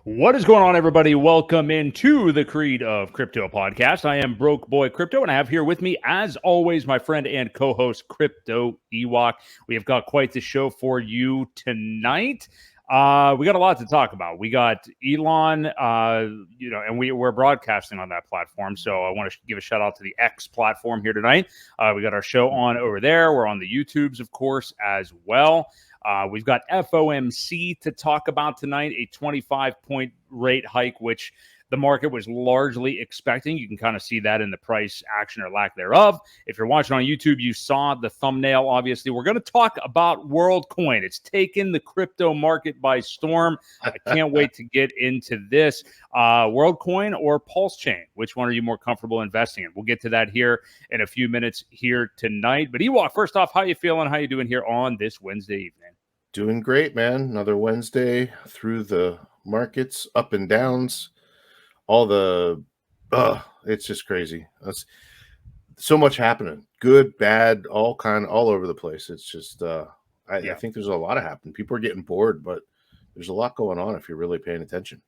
What is going on, everybody? Welcome into the Creed of Crypto podcast. I am Boi Crypto, and I have here with me, as always, my friend and co-host Crypto Ewok. We have got quite the show for you tonight. We got a lot to talk about. We got Elon, and we're broadcasting on that platform. So I want to give a shout out to the X platform here tonight. We got our show on over there. We're on the YouTubes, of course, as well. We've got FOMC to talk about tonight, a 25-point rate hike, which the market was largely expecting. You can kind of see that in the price action or lack thereof. If you're watching on YouTube, you saw the thumbnail, obviously. We're going to talk about WorldCoin. It's taken the crypto market by storm. I can't wait to get into this. WorldCoin or PulseChain? Which one are you more comfortable investing in? We'll get to that here in a few minutes here tonight. But Ewok, first off, how you feeling? How you doing here on this Wednesday evening? Doing great, man. Another Wednesday through the markets, up and downs, all the, it's just crazy. That's so much happening. Good, bad, all over the place. It's just, I think there's a lot of happening. People are getting bored, but there's a lot going on if you're really paying attention.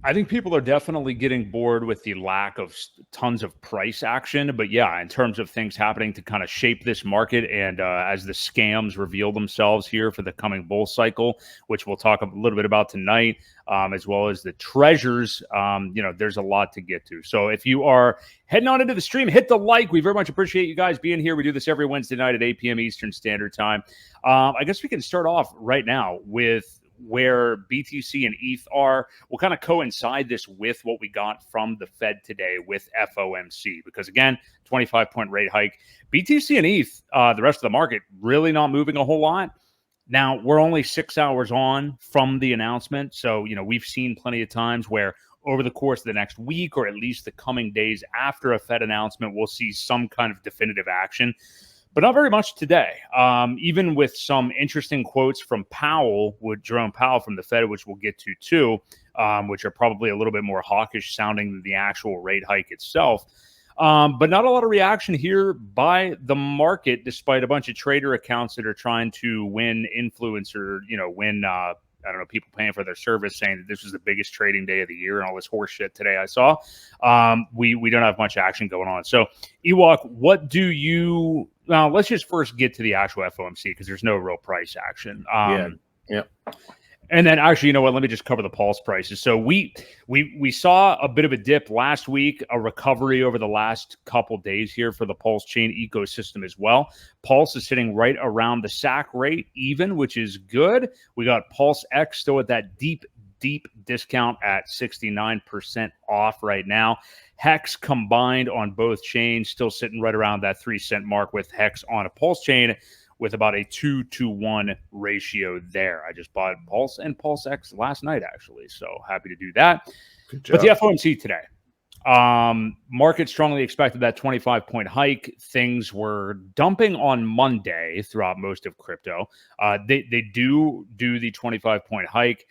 I think people are definitely getting bored with the lack of tons of price action. But yeah, in terms of things happening to kind of shape this market and as the scams reveal themselves here for the coming bull cycle, which we'll talk a little bit about tonight, as well as the treasures, there's a lot to get to. So if you are heading on into the stream, hit the like. We very much appreciate you guys being here. We do this every Wednesday night at 8 p.m. Eastern Standard Time. I guess we can start off right now with where BTC and ETH are. We'll kind of coincide this with what we got from the Fed today with FOMC, because again, 25-point rate hike. BTC and ETH, the rest of the market, really not moving a whole lot. Now, we're only 6 hours on from the announcement. So, we've seen plenty of times where over the course of the next week, or at least the coming days after a Fed announcement, we'll see some kind of definitive action. But not very much today, even with some interesting quotes from Jerome Powell from the Fed, which we'll get to too, which are probably a little bit more hawkish sounding than the actual rate hike itself. But not a lot of reaction here by the market, despite a bunch of trader accounts that are trying to win influence or, people paying for their service, saying that this was the biggest trading day of the year and all this horse shit today I saw. We don't have much action going on. So, Ewok, what do you... Now, let's just first get to the actual FOMC because there's no real price action. Yeah. And then actually, you know what? Let me just cover the pulse prices. So we saw a bit of a dip last week, a recovery over the last couple days here for the PulseChain ecosystem as well. Pulse is sitting right around the SAC rate even, which is good. We got Pulse X still at that deep discount at 69% off right now. Hex combined on both chains still sitting right around that 3-cent mark, with Hex on a Pulse chain with about a 2-to-1 ratio there. I just bought Pulse and Pulse X last night, actually, so happy to do that. Good job. But the FOMC today, market strongly expected that 25-point hike. Things were dumping on Monday throughout most of crypto. They do the 25-point hike.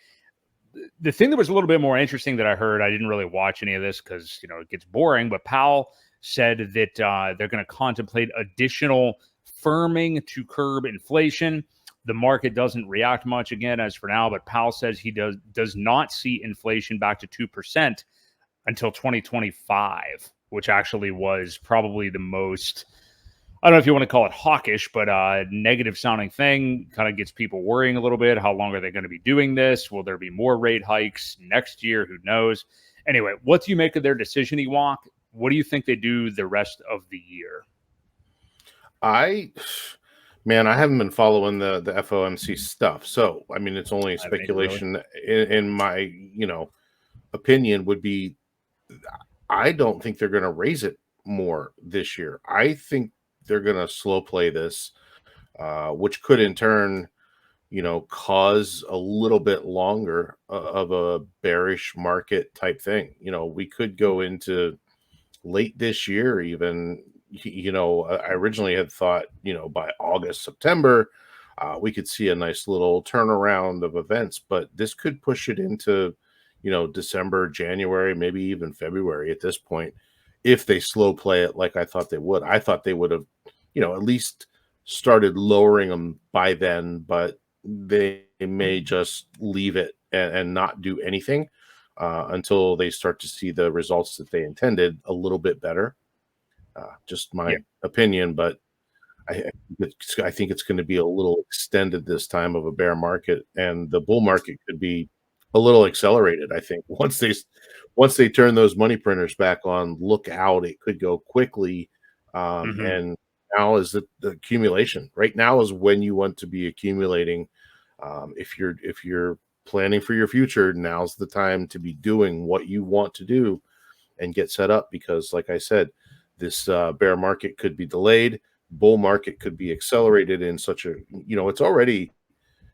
The thing that was a little bit more interesting that I heard, I didn't really watch any of this because, it gets boring, but Powell said that they're going to contemplate additional firming to curb inflation. The market doesn't react much again as for now, but Powell says he does not see inflation back to 2% until 2025, which actually was probably the most... I don't know if you want to call it hawkish, but negative sounding thing. Kind of gets people worrying a little bit. How long are they going to be doing this? Will there be more rate hikes next year? Who knows? Anyway, what do you make of their decision, Ewok? What do you think they do the rest of the year? I haven't been following the FOMC stuff. So, it's only speculation. In my, opinion would be, I don't think they're going to raise it more this year. I think they're going to slow play this, which could in turn, cause a little bit longer of a bearish market type thing. We could go into late this year even. I originally had thought, by August, September, we could see a nice little turnaround of events, but this could push it into, December, January, maybe even February at this point, if they slow play it like I thought they would. I thought they would have, at least started lowering them by then, but they may just leave it and not do anything. until they start to see the results that they intended a little bit better. Just my opinion, but I think it's going to be a little extended this time of a bear market, and the bull market could be a little accelerated. I think once they turn those money printers back on, look out, it could go quickly. And now is the accumulation. Right now is when you want to be accumulating. If you're planning for your future, now's the time to be doing what you want to do and get set up, because like I said, this bear market could be delayed. Bull market could be accelerated in such a, it's already,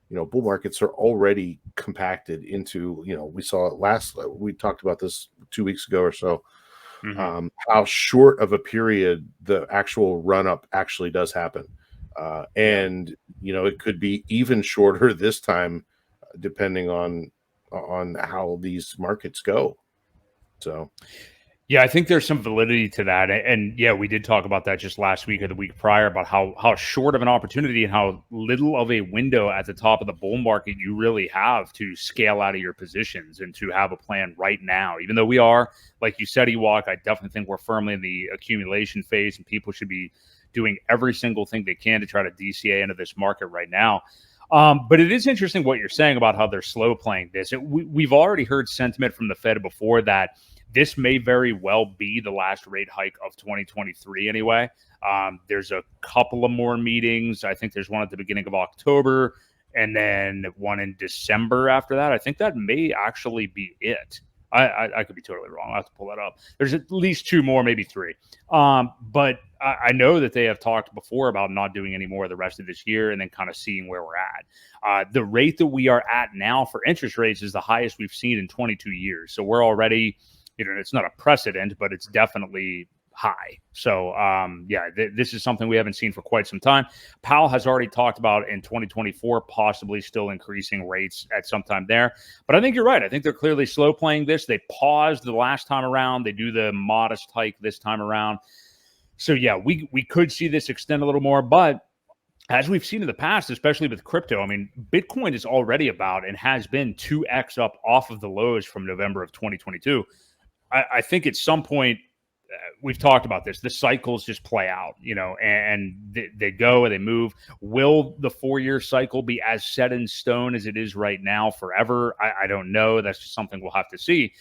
bull markets are already compacted into, we saw it we talked about this 2 weeks ago or so, how short of a period the actual run up actually does happen. And, it could be even shorter this time, depending on how these markets go. So. Yeah, I think there's some validity to that. And yeah, we did talk about that just last week or the week prior about how short of an opportunity and how little of a window at the top of the bull market you really have to scale out of your positions and to have a plan right now. Even though we are, like you said, Ewok, I definitely think we're firmly in the accumulation phase and people should be doing every single thing they can to try to DCA into this market right now. But it is interesting what you're saying about how they're slow playing this. We've already heard sentiment from the Fed before that this may very well be the last rate hike of 2023 anyway. There's a couple of more meetings. I think there's one at the beginning of October and then one in December after that. I think that may actually be it. I could be totally wrong. I'll have to pull that up. There's at least two more, maybe three. But I know that they have talked before about not doing any more the rest of this year and then kind of seeing where we're at. The rate that we are at now for interest rates is the highest we've seen in 22 years. So we're already, it's not a precedent, but it's definitely high. So, this is something we haven't seen for quite some time. Powell has already talked about in 2024, possibly still increasing rates at some time there. But I think you're right. I think they're clearly slow playing this. They paused the last time around. They do the modest hike this time around. So, yeah, we could see this extend a little more. But as we've seen in the past, especially with crypto, I mean, Bitcoin is already about and has been 2x up off of the lows from November of 2022. I think at some point, we've talked about this, the cycles just play out, and they go and they move. Will the 4-year cycle be as set in stone as it is right now forever? I don't know. That's just something we'll have to see.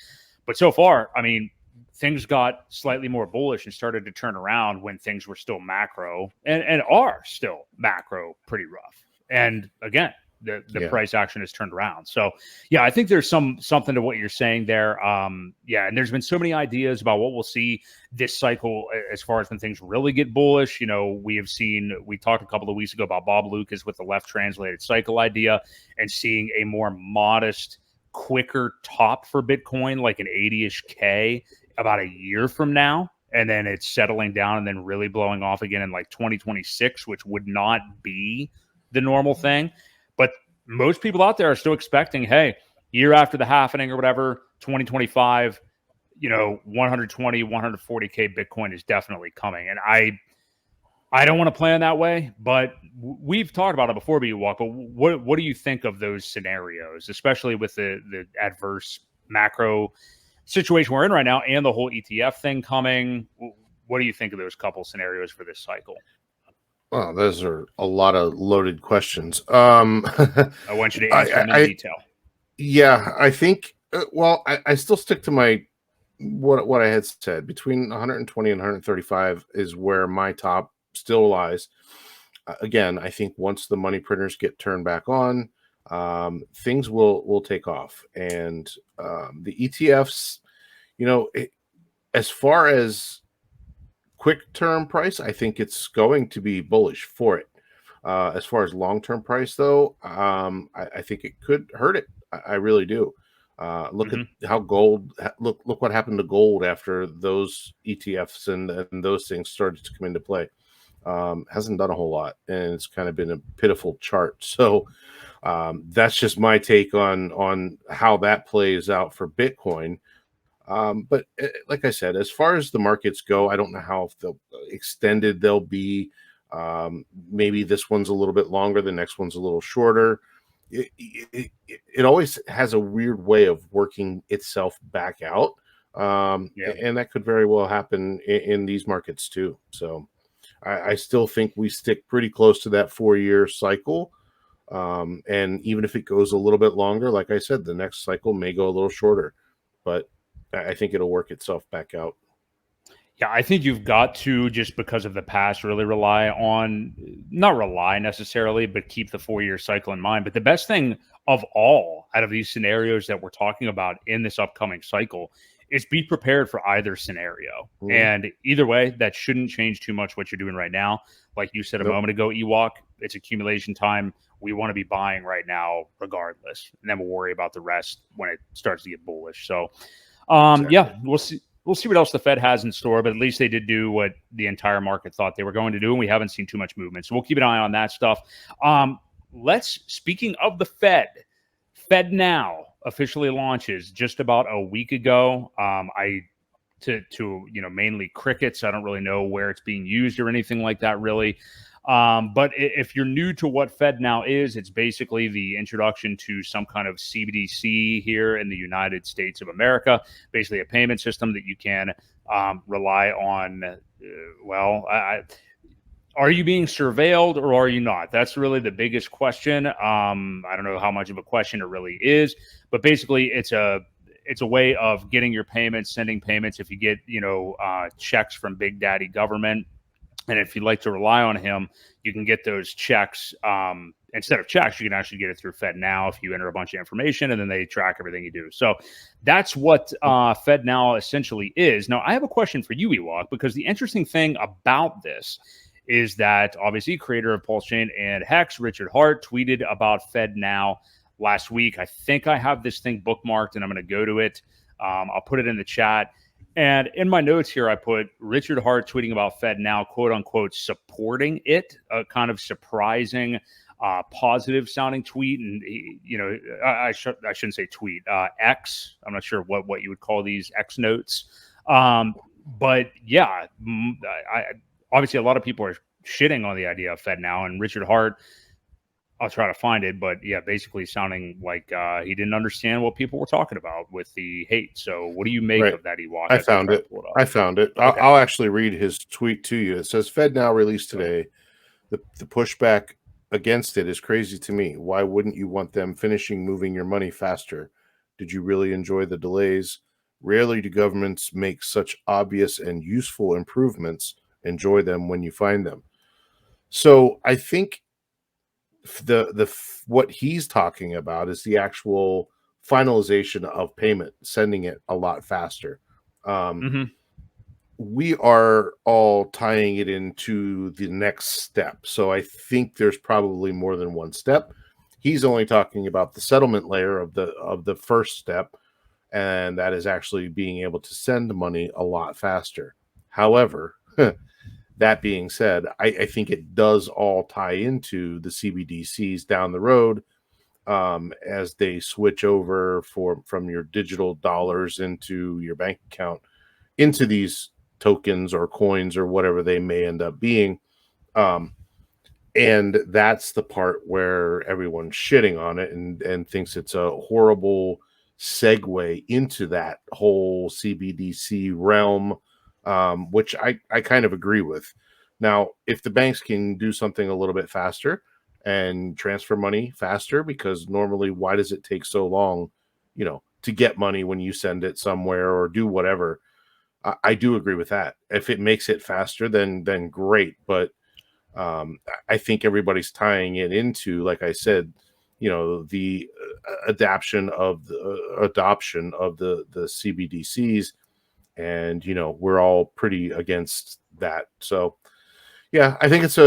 But so far, I mean, things got slightly more bullish and started to turn around when things were still macro and are still macro pretty rough. And again, the price action has turned around. So yeah, I think there's something to what you're saying there. And there's been so many ideas about what we'll see this cycle as far as when things really get bullish. We talked a couple of weeks ago about Bob Lucas with the left translated cycle idea and seeing a more modest, quicker top for Bitcoin, like an 80-ish K about a year from now. And then it's settling down and then really blowing off again in like 2026, which would not be the normal thing. But most people out there are still expecting, hey, year after the halvening or whatever, 2025, 120, 140K Bitcoin is definitely coming. And I don't want to plan that way, but we've talked about it before, Ewok. But what do you think of those scenarios, especially with the adverse macro situation we're in right now and the whole ETF thing coming? What do you think of those couple scenarios for this cycle? Well, those are a lot of loaded questions. I want you to answer them in detail. Yeah, I think. I still stick to my what I had said. Between 120 and 135 is where my top still lies. Again, I think once the money printers get turned back on, things will take off, and the ETFs, as far as quick term price, I think it's going to be bullish for it. As far as long term price, though, I think it could hurt it. I really do. Look at how gold. Look what happened to gold after those ETFs and those things started to come into play. Hasn't done a whole lot, and it's kind of been a pitiful chart. So that's just my take on how that plays out for Bitcoin. But like I said, as far as the markets go, I don't know how extended they'll be. Maybe this one's a little bit longer, the next one's a little shorter. it always has a weird way of working itself back out. Yeah. And that could very well happen in these markets too. So I still think we stick pretty close to that 4-year cycle. And even if it goes a little bit longer, like I said, the next cycle may go a little shorter, but I think it'll work itself back out. Yeah, I think you've got to, just because of the past, really rely on, not rely necessarily, but keep the 4-year cycle in mind. But the best thing of all out of these scenarios that we're talking about in this upcoming cycle is be prepared for either scenario. Mhm. And either way, that shouldn't change too much what you're doing right now. Like you said a moment ago, Ewok, it's accumulation time. We want to be buying right now regardless. And then we'll worry about the rest when it starts to get bullish. So, Exactly. yeah, we'll see. We'll see what else the Fed has in store, but at least they did do what the entire market thought they were going to do, and we haven't seen too much movement. So we'll keep an eye on that stuff. Speaking of the Fed, FedNow officially launches just about a week ago. Mainly crickets. I don't really know where it's being used or anything like that, really. But if you're new to what FedNow is, it's basically the introduction to some kind of CBDC here in the United States of America, basically a payment system that you can rely on. Are you being surveilled or are you not? That's really the biggest question. I don't know how much of a question it really is, but basically it's a way of getting your payments, sending payments. If you get, checks from Big Daddy government, and if you'd like to rely on him, you can get those checks. Instead of checks, you can actually get it through FedNow if you enter a bunch of information, and then they track everything you do. So that's what FedNow essentially is. Now, I have a question for you, Ewok, because the interesting thing about this is that obviously creator of PulseChain and Hex, Richard Hart, tweeted about FedNow last week. I think I have this thing bookmarked, and I'm going to go to it. I'll put it in the chat. And in my notes here, I put Richard Hart tweeting about FedNow, quote unquote, supporting it, a kind of surprising, positive sounding tweet. And, I shouldn't say tweet, X. I'm not sure what you would call these X notes. But yeah, obviously a lot of people are shitting on the idea of FedNow, and Richard Hart, I'll try to find it, but yeah, basically sounding like he didn't understand what people were talking about with the hate. So what do you make of that, Ewok? I found it. Okay. I'll actually read his tweet to you. It says, FedNow released today. The pushback against it is crazy to me. Why wouldn't you want them finishing moving your money faster? Did you really enjoy the delays? Rarely do governments make such obvious and useful improvements. Enjoy them when you find them. So I think what he's talking about is the actual finalization of payment, sending it a lot faster. We are all tying it into the next step. So I think there's probably more than one step. He's only talking about the settlement layer of the first step, and that is actually being able to send money a lot faster. However, that being said, I think it does all tie into the CBDCs down the road, as they switch over from your digital dollars into your bank account into these tokens or coins or whatever they may end up being. And that's the part where everyone's shitting on it and thinks it's a horrible segue into that whole CBDC realm, which I kind of agree with. Now, if the banks can do something a little bit faster and transfer money faster, because normally why does it take so long, to get money when you send it somewhere or do whatever? I do agree with that. If it makes it faster, then great. But I think everybody's tying it into, like I said, the adoption of the CBDCs, and we're all pretty against that. So yeah, I think it's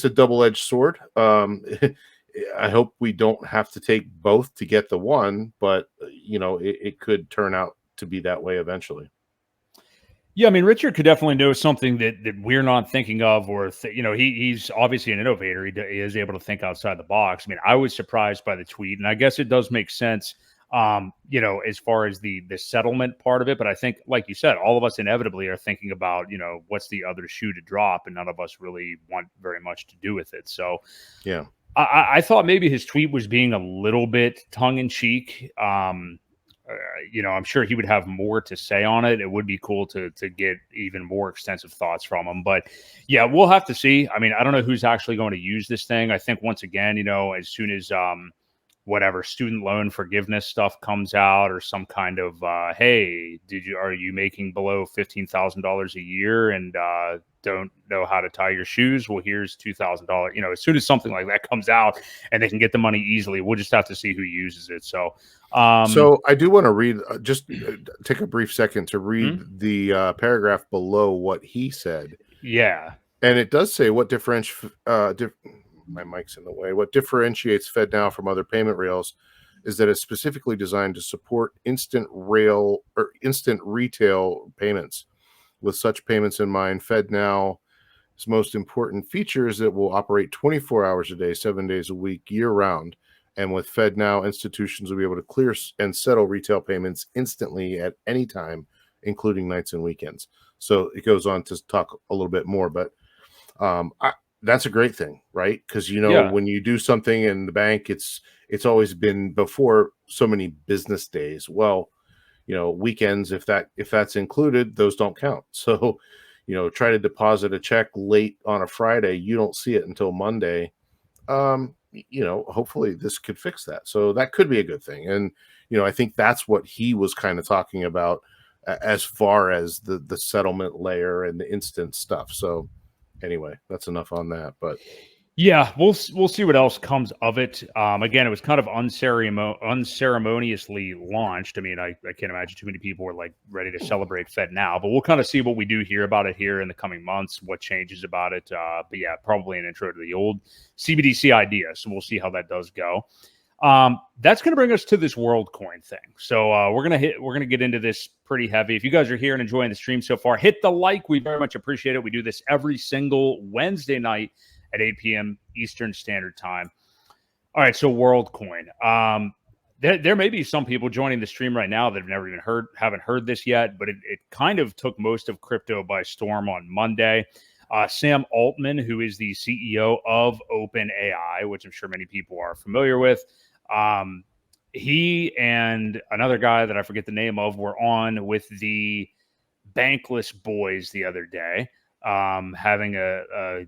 a double-edged sword. I hope we don't have to take both to get the one, but it could turn out to be that way eventually. Yeah, I mean, Richard could definitely know something that we're not thinking of, or he's obviously an innovator. He is able to think outside the box. I mean, I was surprised by the tweet, and I guess it does make sense, as far as the settlement part of it. But I think, like you said, all of us inevitably are thinking about, what's the other shoe to drop, and none of us really want very much to do with it. So, yeah. I thought maybe his tweet was being a little bit tongue in cheek. I'm sure he would have more to say on it. It would be cool to get even more extensive thoughts from him. But yeah, we'll have to see. I mean, I don't know who's actually going to use this thing. I think once again, as soon as whatever student loan forgiveness stuff comes out, or some kind of hey, are you making below $15,000 a year and don't know how to tie your shoes? Well, here's $2,000. As soon as something like that comes out and they can get the money easily, we'll just have to see who uses it. So I do want to read, take a brief second to read the paragraph below what he said. Yeah. And it does say what my mic's in the way. What differentiates FedNow from other payment rails is that it's specifically designed to support instant retail payments. With such payments in mind, FedNow's most important feature is that it will operate 24 hours a day, 7 days a week, year round. And with FedNow, institutions will be able to clear and settle retail payments instantly at any time, including nights and weekends. So it goes on to talk a little bit more, but that's a great thing, right? Because when you do something in the bank, it's always been before so many business days. Well, weekends, if that's included, those don't count. So, try to deposit a check late on a Friday, you don't see it until Monday. Hopefully this could fix that. So that could be a good thing. And, I think that's what he was kind of talking about as far as the settlement layer and the instant stuff. So anyway, that's enough on that. But yeah, we'll see what else comes of it. Again, it was kind of unceremoniously launched. I mean, I can't imagine too many people were like ready to celebrate FedNow, but we'll kind of see what we do hear about it here in the coming months, what changes about it. But yeah, probably an intro to the old CBDC idea. So we'll see how that does go. That's going to bring us to this WorldCoin thing. So we're gonna get into this pretty heavy. If you guys are here and enjoying the stream so far, hit the like. We very much appreciate it. We do this every single Wednesday night at 8 p.m. Eastern Standard Time. All right, so WorldCoin. There may be some people joining the stream right now that have never even haven't heard this yet, but it kind of took most of crypto by storm on Monday. Sam Altman, who is the CEO of OpenAI, which I'm sure many people are familiar with, he and another guy that I forget the name of were on with the Bankless Boys the other day, having a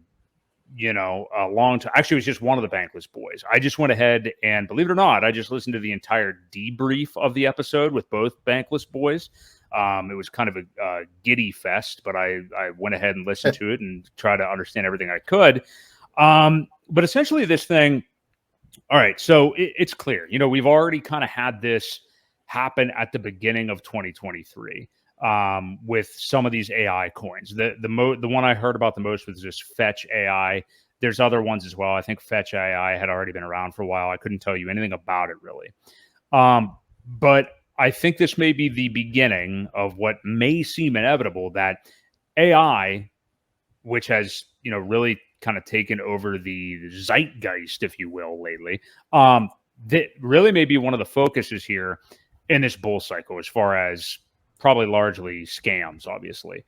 long time. Actually, it was just one of the Bankless Boys. I just went ahead and, believe it or not, I just listened to the entire debrief of the episode with both Bankless Boys. It was kind of a giddy fest, but I went ahead and listened to it and tried to understand everything I could. But essentially this thing, all right, so it's clear. We've already kind of had this happen at the beginning of 2023. With some of these AI coins. The one I heard about the most was just Fetch AI. There's other ones as well. I think Fetch AI had already been around for a while. I couldn't tell you anything about it really. But I think this may be the beginning of what may seem inevitable, that AI, which has, really kind of taken over the zeitgeist, if you will, lately, that really may be one of the focuses here in this bull cycle, as far as probably largely scams, obviously.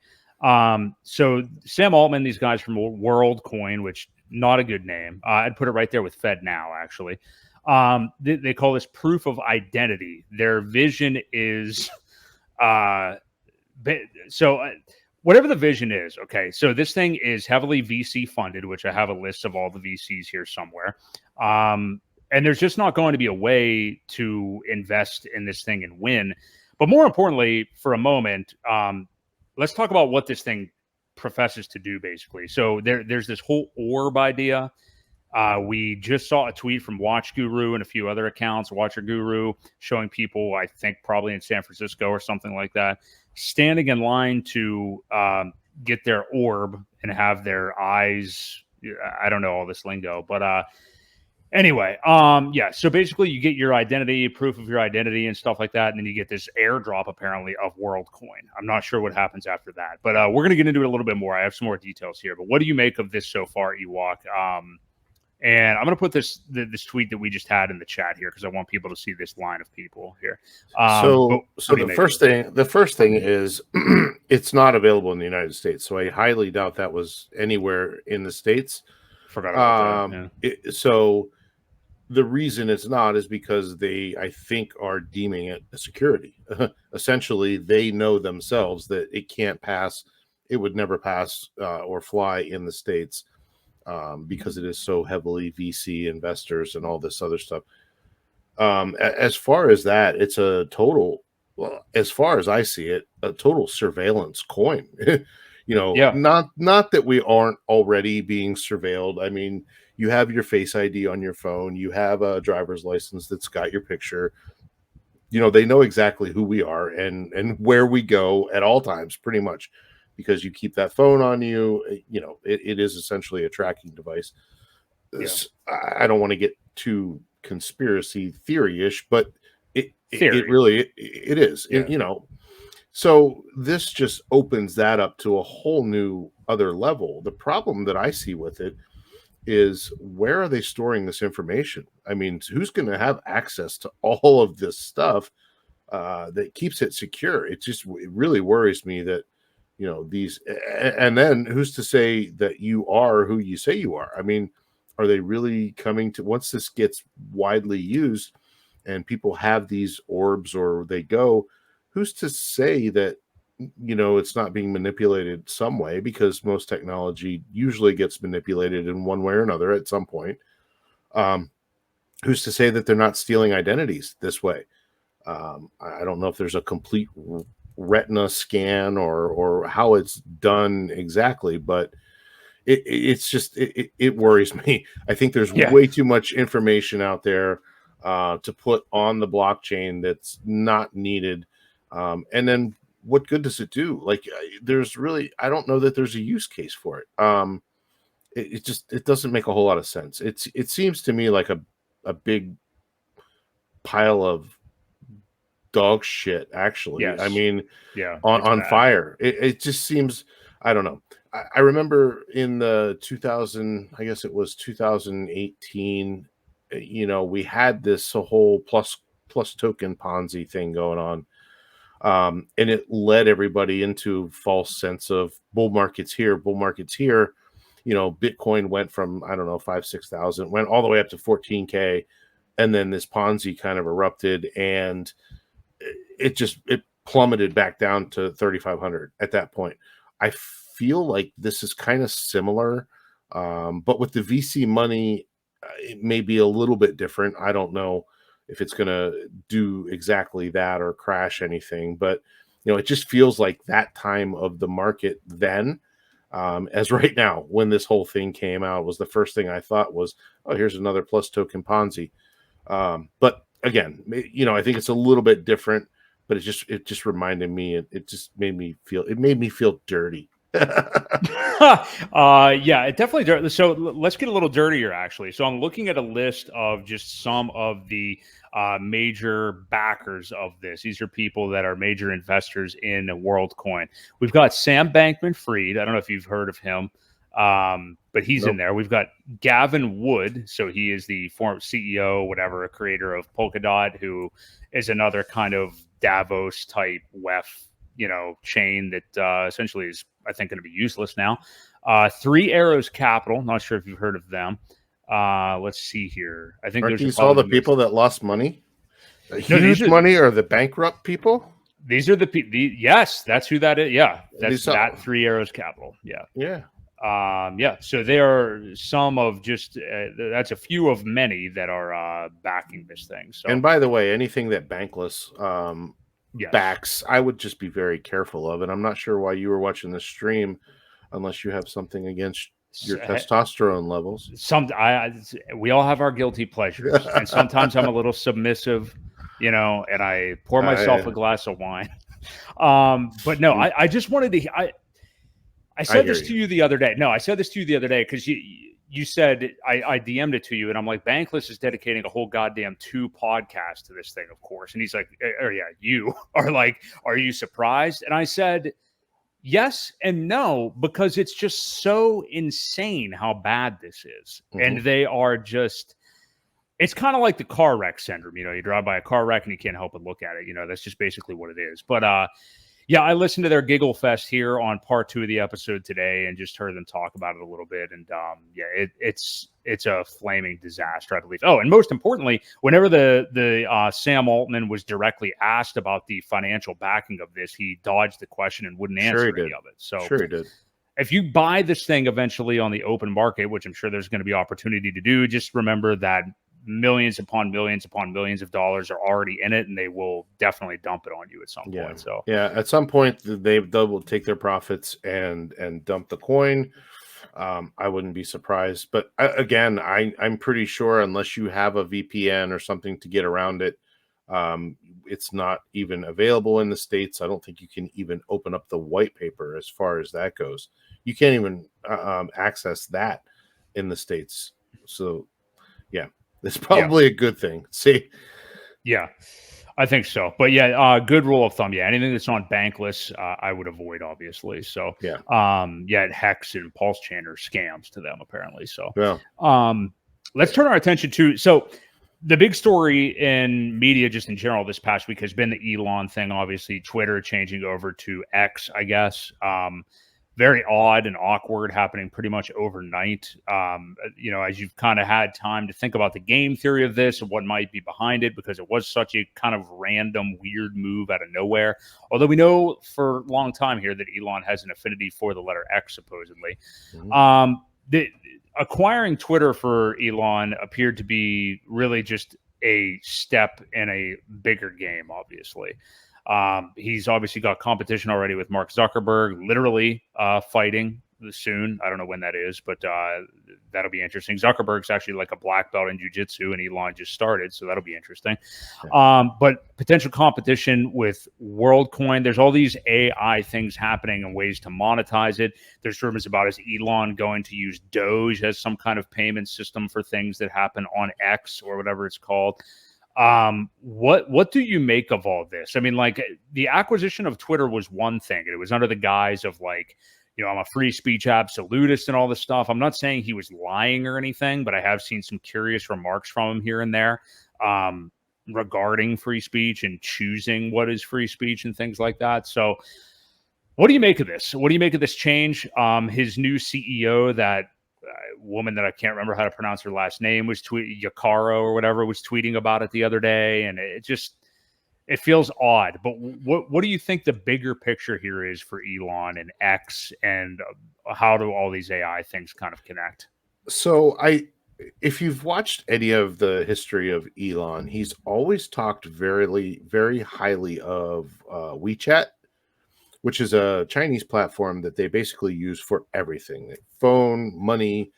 So Sam Altman, these guys from WorldCoin, which not a good name. I'd put it right there with FedNow, actually. They call this proof of identity. Their vision is, whatever the vision is, okay, so this thing is heavily VC funded, which I have a list of all the VCs here somewhere. And there's just not going to be a way to invest in this thing and win. But more importantly, for a moment, let's talk about what this thing professes to do, basically. So there's this whole orb idea. We just saw a tweet from Watch Guru and a few other accounts, Watcher Guru, showing people, I think probably in San Francisco or something like that, standing in line to get their orb and have their eyes. I don't know all this lingo, but anyway, yeah. So basically, you get your identity, proof of your identity, and stuff like that, and then you get this airdrop apparently of WorldCoin. I'm not sure what happens after that, but we're gonna get into it a little bit more. I have some more details here, but what do you make of this so far, Ewok? And I'm gonna put this tweet that we just had in the chat here because I want people to see this line of people here. So the first thing is it's not available in the United States. So I highly doubt that was anywhere in the States. Forgot about that. Yeah. So the reason it's not is because they, I think, are deeming it a security. Essentially, they know themselves that it can't pass. It would never pass or fly in the States because it is so heavily VC investors and all this other stuff. As far as that, it's a total, well, as far as I see it, a total surveillance coin. Yeah. Not that we aren't already being surveilled. I mean, you have your Face ID on your phone, you have a driver's license that's got your picture. They know exactly who we are and where we go at all times, pretty much, because you keep that phone on you. It is essentially a tracking device. Yeah. I don't want to get too conspiracy theory-ish, but it really is. Yeah. So this just opens that up to a whole new other level. The problem that I see with it is, where are they storing this information? I mean, who's going to have access to all of this stuff that keeps it secure? It really worries me that these, and then who's to say that you are who you say you are? I mean, are they really coming to, once this gets widely used and people have these orbs or they go, who's to say that it's not being manipulated some way? Because most technology usually gets manipulated in one way or another at some point. Who's to say that they're not stealing identities this way? I don't know if there's a complete retina scan or how it's done exactly, but it worries me. I think there's way too much information out there to put on the blockchain that's not needed. And then what good does it do? Like, I don't know that there's a use case for it. It doesn't make a whole lot of sense. It seems to me like a big pile of dog shit, actually. Yes. I mean, on bad. fire. It just seems, I don't know. I remember in the I guess it was 2018, we had this whole plus token Ponzi thing going on. And it led everybody into false sense of bull markets here, bull markets here. Bitcoin went from, I don't know, 5,000-6,000, went all the way up to 14K. And then this Ponzi kind of erupted, and it plummeted back down to 3,500 at that point. I feel like this is kind of similar, but with the VC money, it may be a little bit different. I don't know if it's going to do exactly that or crash anything, but it just feels like that time of the market then, as right now, when this whole thing came out, was the first thing I thought was, oh, here's another plus token Ponzi. But again, I think it's a little bit different, but it just reminded me, it just made me feel dirty. Yeah, it definitely. So let's get a little dirtier, actually. So I'm looking at a list of just some of the major backers of this. These are people that are major investors in WorldCoin. We've got Sam Bankman-Fried. I don't know if you've heard of him, but he's in there. We've got Gavin Wood. So he is the former CEO, whatever, creator of Polkadot, who is another kind of Davos type WEF, chain that essentially is, I think, going to be useless now. Three Arrows Capital. Not sure if you've heard of them. Let's see here. I think these all the people that lost money, huge money, or the bankrupt people. These are the people. Yes, that's who that is. Yeah, that's that Three Arrows Capital. Yeah. Yeah. So there are some of just that's a few of many that are backing this thing. So, and by the way, anything that Bankless backs, I would just be very careful of. And I'm not sure why you were watching this stream, unless you have something against your testosterone levels. We all have our guilty pleasures, and sometimes I'm a little submissive, and I pour myself a glass of wine. But no, I just wanted to. I said this to you the other day. No, I said this to you the other day because you said I DM'd it to you, and I'm like, Bankless is dedicating a whole goddamn 2 podcasts to this thing, of course. And he's like, you are like, are you surprised? And I said, yes and no, because it's just so insane how bad this is. Mm-hmm. And they are just, it's kind of like the car wreck syndrome. You drive by a car wreck and you can't help but look at it. That's just basically what it is. But Yeah, I listened to their Giggle Fest here on part 2 of the episode today, and just heard them talk about it a little bit. And yeah, it's a flaming disaster, I believe. Oh, and most importantly, whenever the Sam Altman was directly asked about the financial backing of this, he dodged the question and wouldn't answer any of it. So sure he did. If you buy this thing eventually on the open market, which I'm sure there's going to be opportunity to do, just remember that millions upon millions of dollars are already in it, and they will definitely dump it on you at some point. So yeah, at some point they will take their profits and dump the coin. I wouldn't be surprised, but again, I'm pretty sure unless you have a VPN or something to get around it, it's not even available in the States. I don't think you can even open up the white paper as far as that goes. You can't even access that in the States. So yeah, it's probably a good thing. See, yeah, I think so. But yeah, good rule of thumb. Yeah, anything that's on Bankless, I would avoid, obviously. So yeah, Hex and PulseChain are scams to them apparently. So let's turn our attention to the big story in media just in general this past week has been the Elon thing. Obviously, Twitter changing over to X, I guess. Very odd and awkward, happening pretty much overnight. As you've kind of had time to think about the game theory of this and what might be behind it, because it was such a kind of random, weird move out of nowhere. Although we know for a long time here that Elon has an affinity for the letter X, supposedly. Mm-hmm. Acquiring Twitter for Elon appeared to be really just a step in a bigger game, obviously. He's obviously got competition already with Mark Zuckerberg, literally fighting soon. I don't know when that is, but that'll be interesting. Zuckerberg's actually like a black belt in jiu-jitsu, and Elon just started, so that'll be interesting. But potential competition with WorldCoin. There's all these AI things happening and ways to monetize it. There's rumors about is Elon going to use Doge as some kind of payment system for things that happen on X or whatever it's called. What do you make of all this? I mean, like, the acquisition of Twitter was one thing, and it was under the guise of like, I'm a free speech absolutist and all this stuff. I'm not saying he was lying or anything, but I have seen some curious remarks from him here and there regarding free speech and choosing what is free speech and things like that. So what do you make of this? What do you make of this change? His new CEO, that woman that I can't remember how to pronounce her last name, was Yakaro or whatever, was tweeting about it the other day, and it feels odd. But what do you think the bigger picture here is for Elon and X, and how do all these AI things kind of connect? So if you've watched any of the history of Elon, he's always talked very, very highly of WeChat, which is a Chinese platform that they basically use for everything: phone, money,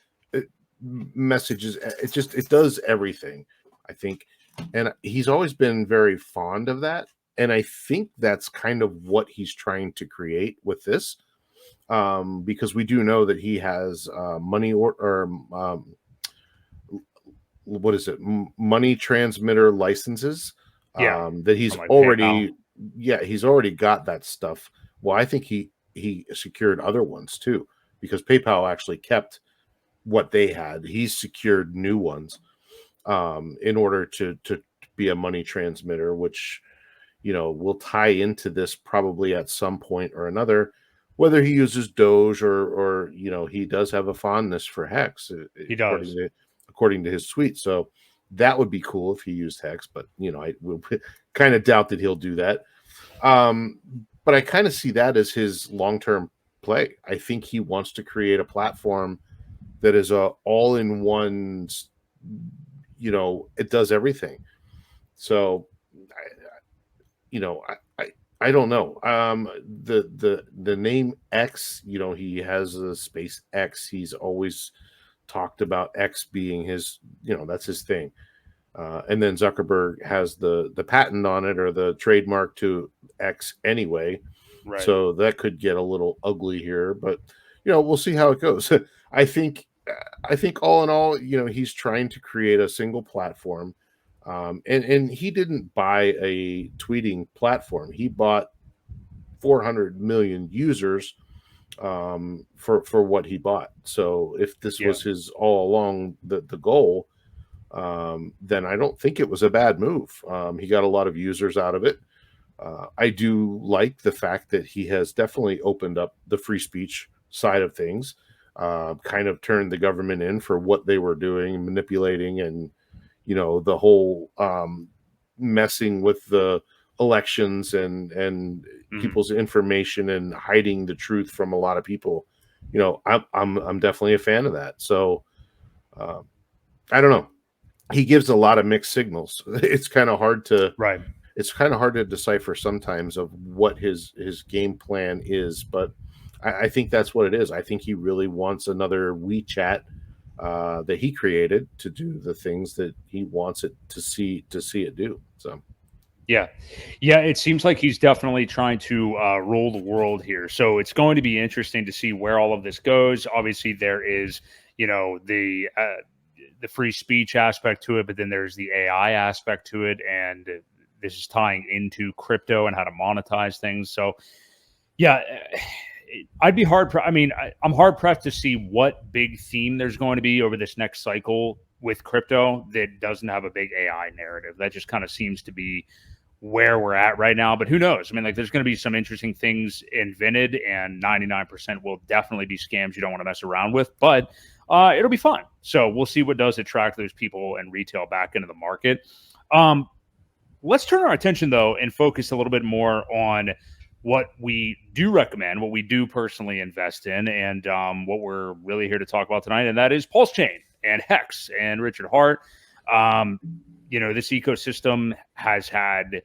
messages. It does everything, I think. And he's always been very fond of that. And I think that's kind of what he's trying to create with this, because we do know that he has money what is it? Money transmitter licenses that he's already PayPal. He's already got that stuff. Well, I think he secured other ones too, because PayPal actually kept what they had. He's secured new ones in order to be a money transmitter, which will tie into this probably at some point or another, whether he uses Doge or he does have a fondness for Hex. He does, according to his tweet. So that would be cool if he used Hex, but I will kind of doubt that he'll do that. But I kind of see that as his long-term play. I think he wants to create a platform that is a all-in-one, it does everything. So, I don't know. The name X, he has a space X. He's always talked about X being his, that's his thing. And then Zuckerberg has the patent on it, or the trademark to X anyway. Right. So that could get a little ugly here, but we'll see how it goes. I think all in all, he's trying to create a single platform. And he didn't buy a tweeting platform. He bought 400 million users for what he bought. So if this was his all along the goal, then I don't think it was a bad move. He got a lot of users out of it. I do like the fact that he has definitely opened up the free speech side of things, kind of turned the government in for what they were doing, manipulating, and the whole messing with the elections and people's information and hiding the truth from a lot of people. I'm definitely a fan of that. So I don't know. He gives a lot of mixed signals. Right. It's kind of hard to decipher sometimes of what his game plan is, but I think that's what it is. I think he really wants another WeChat that he created to do the things that he wants it to see it do. So Yeah. Yeah, it seems like he's definitely trying to rule the world here. So it's going to be interesting to see where all of this goes. Obviously, there is, the free speech aspect to it, but then there's the AI aspect to it, and this is tying into crypto and how to monetize things. So, yeah, I'd be I'm hard pressed to see what big theme there's going to be over this next cycle with crypto that doesn't have a big AI narrative. That just kind of seems to be where we're at right now, but who knows? I mean, like, there's going to be some interesting things invented, and 99% will definitely be scams you don't want to mess around with, but it'll be fun. So we'll see what does attract those people and retail back into the market. Let's turn our attention, though, and focus a little bit more on what we do recommend, what we do personally invest in, and what we're really here to talk about tonight, and that is PulseChain and Hex and Richard Hart. This ecosystem has had,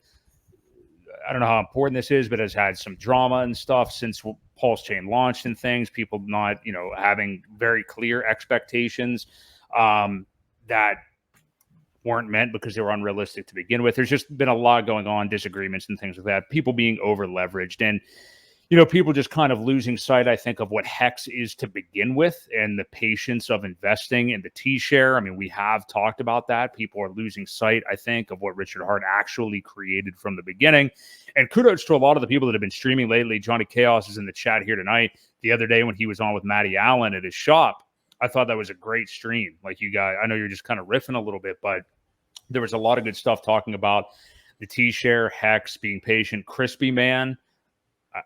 I don't know how important this is, but has had some drama and stuff since PulseChain launched and things. People not, having very clear expectations that weren't meant because they were unrealistic to begin with. There's just been a lot going on, disagreements and things like that. People being over leveraged and, people just kind of losing sight, I think, of what Hex is to begin with and the patience of investing in the T-share. I mean, we have talked about that. People are losing sight, I think, of what Richard Hart actually created from the beginning. And kudos to a lot of the people that have been streaming lately. Johnny Chaos is in the chat here tonight. The other day when he was on with Matty Allen at his shop, I thought that was a great stream. Like, you guys, I know you're just kind of riffing a little bit, but there was a lot of good stuff talking about the T-share, Hex, being patient. Crispy Man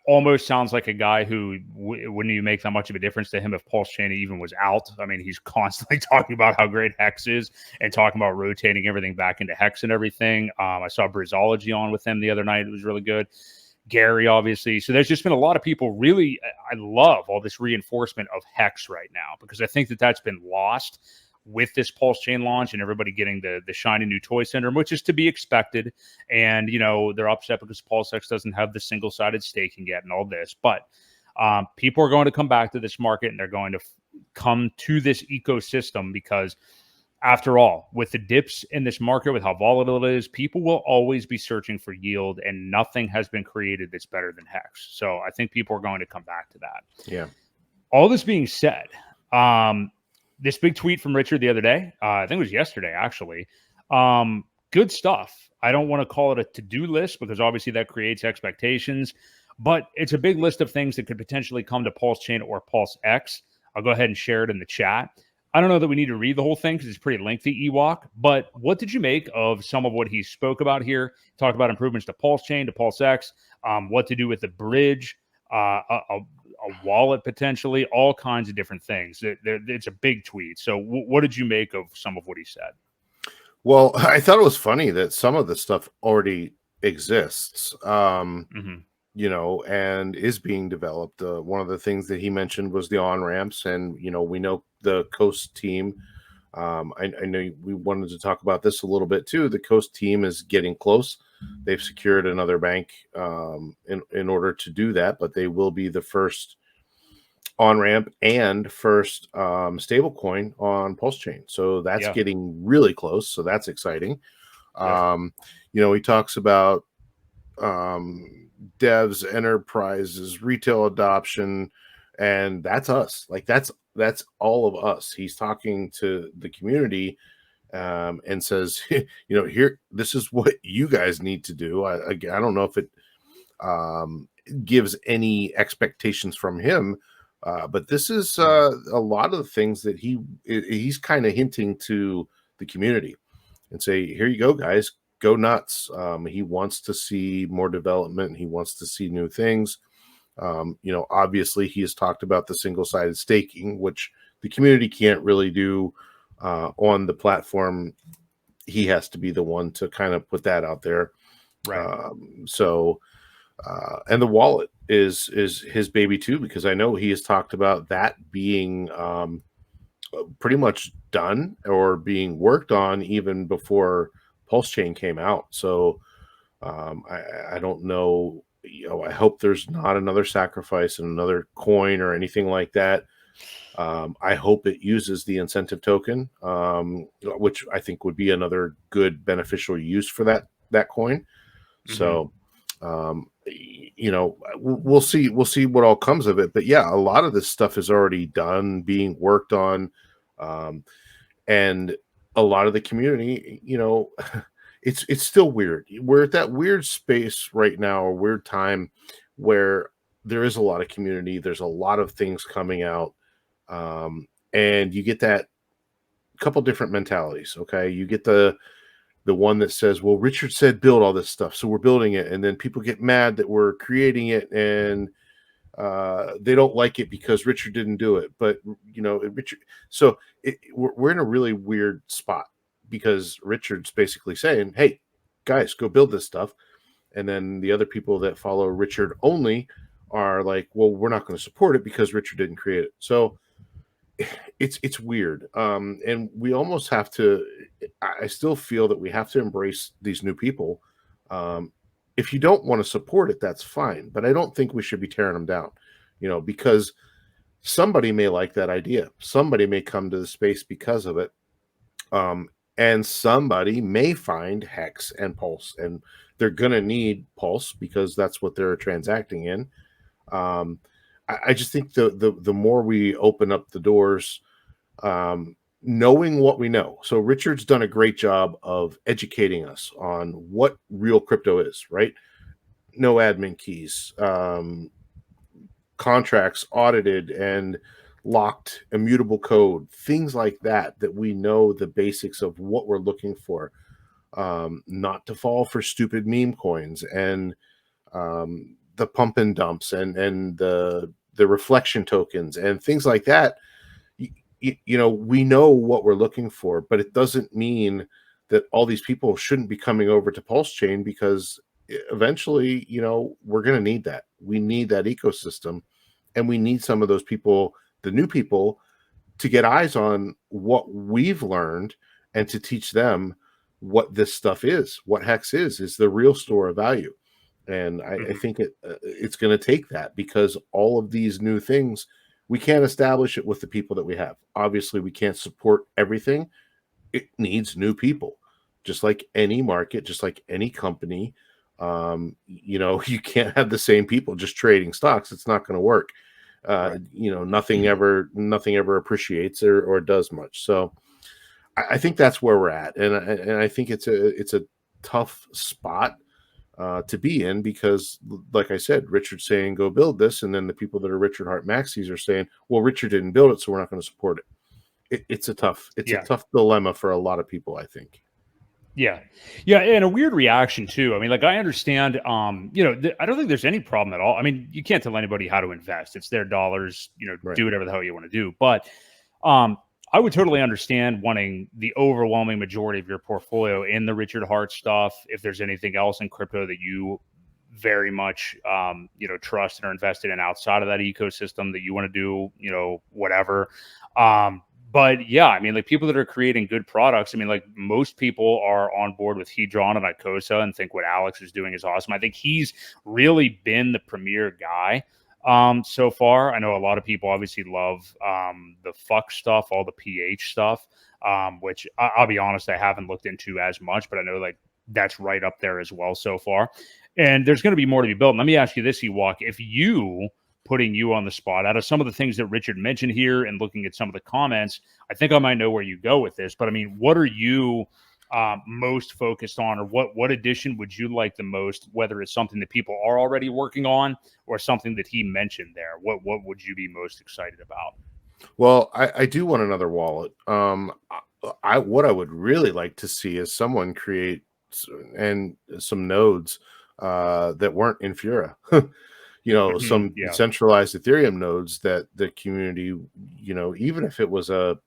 almost sounds like a guy who wouldn't even make that much of a difference to him if PulseChain even was out. I mean, he's constantly talking about how great Hex is and talking about rotating everything back into Hex and everything. I saw Brizology on with him the other night. It was really good. Gary, obviously. So there's just been a lot of people really, I love all this reinforcement of Hex right now because I think that that's been lost with this PulseChain launch and everybody getting the shiny new toy syndrome, which is to be expected. And, they're upset because PulseX doesn't have the single-sided staking yet and all this. But people are going to come back to this market and they're going to come to this ecosystem because, after all, with the dips in this market, with how volatile it is, people will always be searching for yield, and nothing has been created that's better than Hex. So I think people are going to come back to that. Yeah. All this being said, this big tweet from Richard the other day, I think it was yesterday, actually. Good stuff. I don't want to call it a to-do list because obviously that creates expectations, but it's a big list of things that could potentially come to PulseChain or PulseX. I'll go ahead and share it in the chat. I don't know that we need to read the whole thing because it's pretty lengthy, Ewok, but what did you make of some of what he spoke about here? Talked about improvements to PulseChain, to PulseX, what to do with the bridge, a wallet potentially, all kinds of different things. It's a big tweet. So what did you make of some of what he said? Well, I thought it was funny that some of the stuff already exists, and is being developed. One of the things that he mentioned was the on-ramps, and, we know the Coast team. I know we wanted to talk about this a little bit too. The Coast team is getting close. They've secured another bank in order to do that, but they will be the first on-ramp and first stable-coin on PulseChain. So that's getting really close. So that's exciting. He talks about devs, enterprises, retail adoption, and that's us. Like that's all of us. He's talking to the community and says, here, this is what you guys need to do. I don't know if it gives any expectations from him, but this is a lot of the things that he's kind of hinting to the community and say, here you go, guys, go nuts. He wants to see more development. He wants to see new things. Obviously he has talked about the single-sided staking, which the community can't really do on the platform. He has to be the one to kind of put that out there. Right. And the wallet is his baby too, because I know he has talked about that being pretty much done or being worked on even before PulseChain came out. So I don't know. I hope there's not another sacrifice and another coin or anything like that. I hope it uses the incentive token, which I think would be another good beneficial use for that coin. So, we'll see what all comes of it. But yeah, a lot of this stuff is already done, being worked on, and a lot of the community, it's still weird. We're at that weird space right now, a weird time where there is a lot of community. There's a lot of things coming out. And you get that couple different mentalities. Okay. You get the one that says, well, Richard said build all this stuff, so we're building it. And then people get mad that we're creating it, and they don't like it because Richard didn't do it. But, Richard, so we're in a really weird spot, because Richard's basically saying, hey, guys, go build this stuff. And then the other people that follow Richard only are like, well, we're not going to support it because Richard didn't create it. So it's weird. And we almost have to, I still feel that we have to embrace these new people. If you don't want to support it, that's fine. But I don't think we should be tearing them down, because somebody may like that idea. Somebody may come to the space because of it. And somebody may find Hex and Pulse, and they're going to need Pulse because that's what they're transacting in. I just think the more we open up the doors, knowing what we know. So Richard's done a great job of educating us on what real crypto is, right? No admin keys, contracts audited and locked, immutable code, things like that we know the basics of what we're looking for, not to fall for stupid meme coins and the pump and dumps and the reflection tokens and things like that. We know what we're looking for, but it doesn't mean that all these people shouldn't be coming over to PulseChain, because eventually, we're going to need that. We need that ecosystem, and we need some of those people, the new people, to get eyes on what we've learned and to teach them what this stuff is, what Hex is the real store of value. And I think it's going to take that, because all of these new things, we can't establish it with the people that we have. Obviously, we can't support everything. It needs new people, just like any market, just like any company. You can't have the same people just trading stocks. It's not going to work. Right. Nothing ever appreciates or does much. So I think that's where we're at. And I think it's a tough spot to be in, because like I said, Richard's saying go build this, and then the people that are Richard Hart Maxis are saying, well, Richard didn't build it, so we're not going to support it. It's a tough dilemma for a lot of people, I think. Yeah, and a weird reaction too. I mean, like, I understand, I don't think there's any problem at all. I mean, you can't tell anybody how to invest. It's their dollars, right. Do whatever the hell you want to do. But I would totally understand wanting the overwhelming majority of your portfolio in the Richard Hart stuff. If there's anything else in crypto that you very much, trust and are invested in outside of that ecosystem that you want to do, whatever. But yeah, I mean, like, people that are creating good products, I mean, like, most people are on board with Hedron and Icosa and think what Alex is doing is awesome. I think he's really been the premier guy so far. I know a lot of people obviously love the fuck stuff, all the PH stuff, which I'll be honest, I haven't looked into as much, but I know, like, that's right up there as well so far. And there's going to be more to be built. Let me ask you this, Ewok, if you, putting you on the spot, out of some of the things that Richard mentioned here and looking at some of the comments, I think I might know where you go with this, but I mean, what are you most focused on, or what addition would you like the most, whether it's something that people are already working on or something that he mentioned there? What would you be most excited about? Well, I do want another wallet. What I would really like to see is someone create and some nodes that weren't in Fura. Some Yeah. centralized Ethereum nodes that the community, even if it was a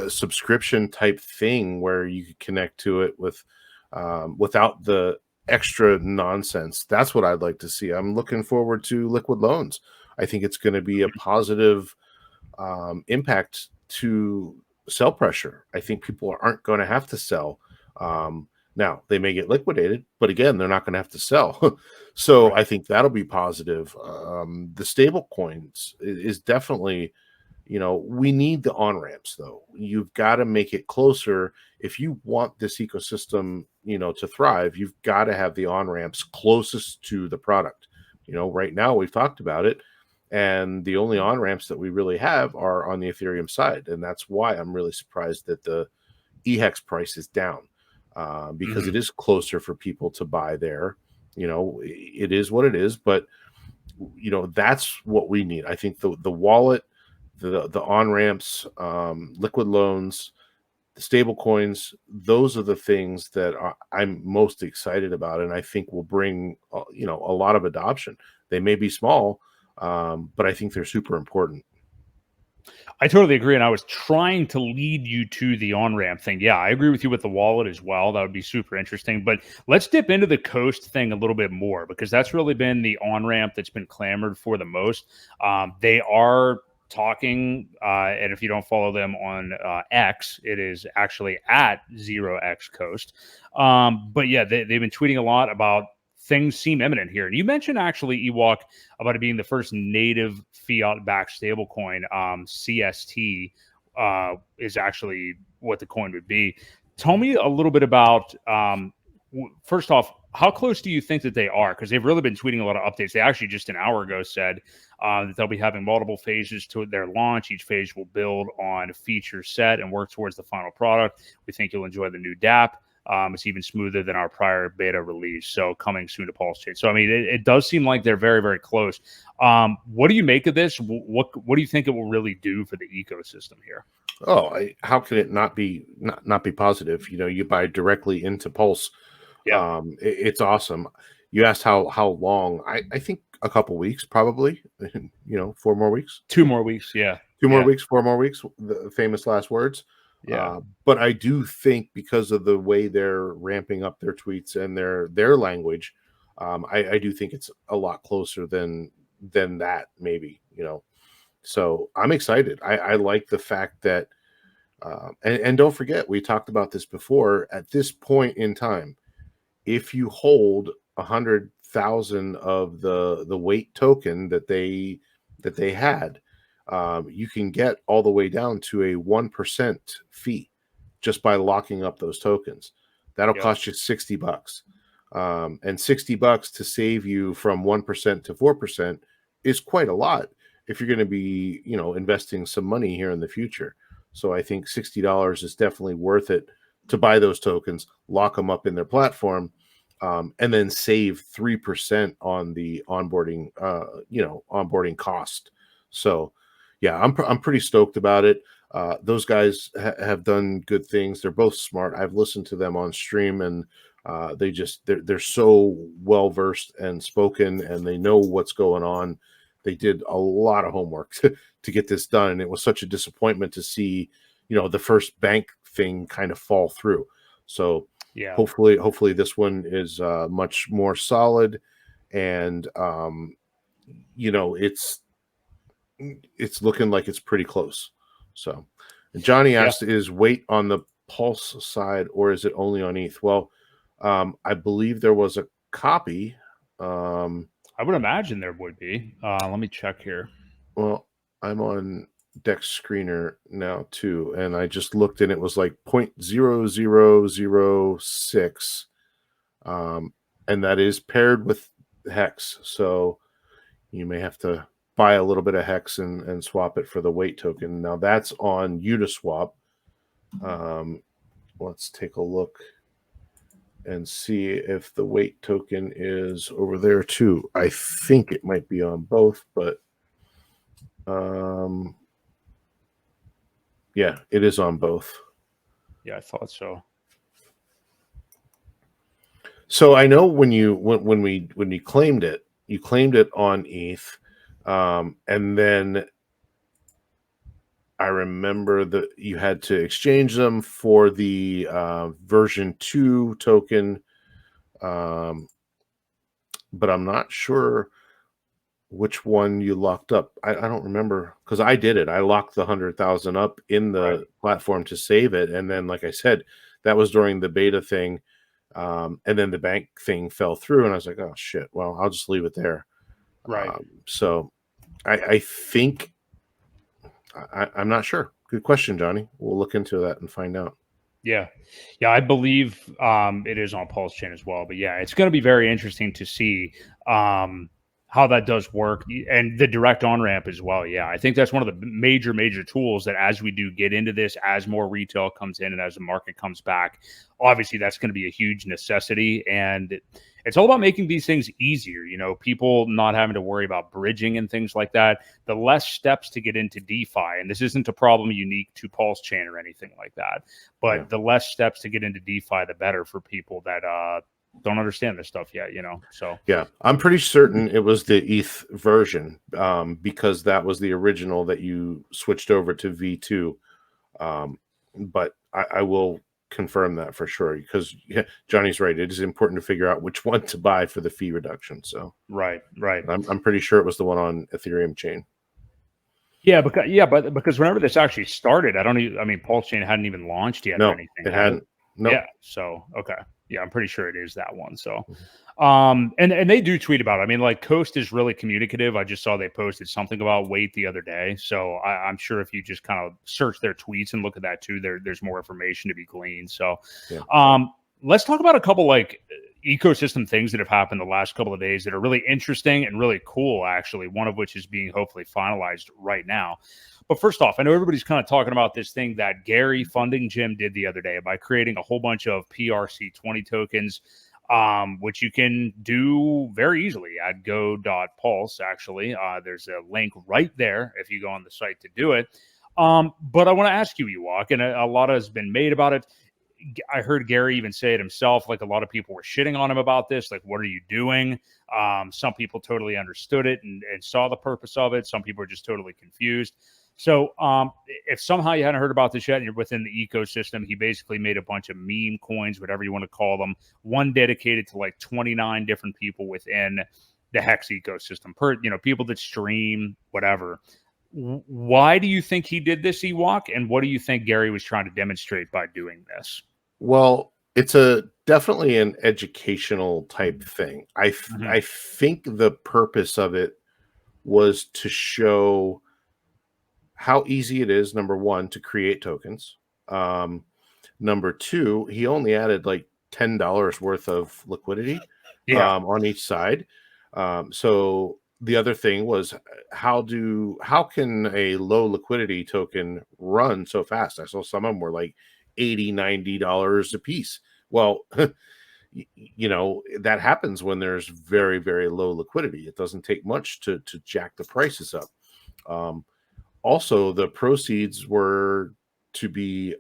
subscription type thing where you could connect to it without the extra nonsense. That's what I'd like to see. I'm looking forward to liquid loans. I think it's going to be a positive impact to sell pressure. I think people aren't going to have to sell. Now they may get liquidated, but again, they're not going to have to sell. So Right. I think that'll be positive. The stable coins is definitely, we need the on ramps though. You've got to make it closer. If you want this ecosystem, to thrive, you've got to have the on ramps closest to the product. Right now we've talked about it, and the only on ramps that we really have are on the Ethereum side. And that's why I'm really surprised that the EHEX price is down, because it is closer for people to buy there. It is what it is, but that's what we need. I think the wallet, the on ramps, liquid loans, the stable coins, those are the things that I'm most excited about, and I think will bring a lot of adoption. They may be small, but I think they're super important. I totally agree. And I was trying to lead you to the on ramp thing. Yeah, I agree with you with the wallet as well. That would be super interesting. But let's dip into the Coast thing a little bit more, because that's really been the on ramp that's been clamored for the most. They are talking, and if you don't follow them on X, it is actually at 0x Coast. But yeah, they've been tweeting a lot about things seem imminent here. And you mentioned actually, Ewok, about it being the first native fiat-backed stablecoin. CST is actually what the coin would be. Tell me a little bit about, first off, how close do you think that they are? Because they've really been tweeting a lot of updates. They actually just an hour ago said that they'll be having multiple phases to their launch. Each phase will build on a feature set and work towards the final product. We think you'll enjoy the new DApp. It's even smoother than our prior beta release. So coming soon to PulseChain. So, I mean, it does seem like they're very, very close. What do you make of this? What do you think it will really do for the ecosystem here? Oh, how can it not be positive? You buy directly into Pulse. Yeah. It's awesome. You asked how long. I think a couple weeks, probably. 4 more weeks. 2 more weeks. Yeah. 2 more weeks, 4 more weeks. The famous last words. Yeah. But I do think, because of the way they're ramping up their tweets and their language, I do think it's a lot closer than that, maybe. So I'm excited. I like the fact that, and don't forget, we talked about this before. At this point in time, if you hold 100,000 of the weight token that they had, you can get all the way down to a 1% fee just by locking up those tokens. That'll Yep. cost you $60. And $60 to save you from 1% to 4% is quite a lot if you're going to be, investing some money here in the future. So I think $60 is definitely worth it to buy those tokens, lock them up in their platform, and then save 3% on the onboarding cost. So yeah, I'm pretty stoked about it. Those guys have done good things. They're both smart. I've listened to them on stream, and they're so well versed and spoken, and they know what's going on. They did a lot of homework to get this done, and it was such a disappointment to see, the first bank thing kind of fall through. So Yeah. hopefully this one is much more solid, and it's looking like it's pretty close. So, and Johnny Yeah. asked, is weight on the Pulse side, or is it only on ETH? Well, I believe there was a copy. I would imagine there would be. Let me check here. Well, I'm on Dex Screener now too, and I just looked, and it was like 0.0006, and that is paired with Hex. So you may have to buy a little bit of Hex and swap it for the weight token. Now that's on Uniswap. Let's take a look and see if the weight token is over there too. I think it might be on both, but yeah, it is on both. Yeah, I thought so. So I know when you claimed it, you claimed it on ETH, and then I remember that you had to exchange them for the version 2 token, um, but I'm not sure which one you locked up. I don't remember because I did it. I locked the 100,000 up in Right. the platform to save it, and then, like I said, that was during the beta thing, and then the bank thing fell through, and I was like, "Oh shit! Well, I'll just leave it there." Right. So I think I'm not sure. Good question, Johnny. We'll look into that and find out. Yeah. Yeah, I believe it is on PulseChain as well. But yeah, it's going to be very interesting to see how that does work and the direct on ramp as well. Yeah, I think that's one of the major tools that as we do get into this, as more retail comes in and as the market comes back, obviously that's going to be a huge necessity. And it's all about making these things easier. You know, people not having to worry about bridging and things like that. The less steps to get into DeFi, and this isn't a problem unique to PulseChain or anything like that, Yeah. but the less steps to get into DeFi, the better for people that don't understand this stuff yet, you know? So, Yeah, I'm pretty certain it was the ETH version, because that was the original that you switched over to V2. But I will confirm that for sure because yeah, Johnny's right. It is important to figure out which one to buy for the fee reduction. So right. I'm pretty sure it was the one on Ethereum chain. But because whenever this actually started, I mean, PulseChain hadn't even launched yet or No, anything, it had it? hadn't. Nope. Yeah. So, okay. Yeah, I'm pretty sure it is that one. So, Mhm. and they do tweet about it. I mean, like Coast is really communicative. I just saw they posted something about weight the other day. So I'm sure if you just kind of search their tweets and look at that too, there's more information to be gleaned. So, Yeah. let's talk about a couple like ecosystem things that have happened the last couple of days that are really interesting and really cool, actually. One of which is being hopefully finalized right now. But first off, I know everybody's kind of talking about this thing that Gary Funding Jim did the other day by creating a whole bunch of PRC20 tokens, which you can do very easily at go.pulse. Actually, there's a link right there if you go on the site to do it. But I want to ask you, Ewok, and a lot has been made about it. I heard Gary even say it himself. Like a lot of people were shitting on him about this. Like, what are you doing? Some people totally understood it and saw the purpose of it. Some people are just totally confused. So if somehow you hadn't heard about this yet and you're within the ecosystem, he basically made a bunch of meme coins, whatever you want to call them, one dedicated to like 29 different people within the Hex ecosystem, people that stream, whatever. Why do you think he did this, Ewok? And what do you think Gary was trying to demonstrate by doing this? Well, it's definitely an educational type thing. Mhm. I think the purpose of it was to show how easy it is, number one, to create tokens. Number two, he only added like $10 worth of liquidity Yeah. on each side. So the other thing was how can a low liquidity token run so fast? I saw some of them were like $80, $90 a piece. Well, that happens when there's very, very low liquidity. It doesn't take much to jack the prices up. Also, the proceeds were to be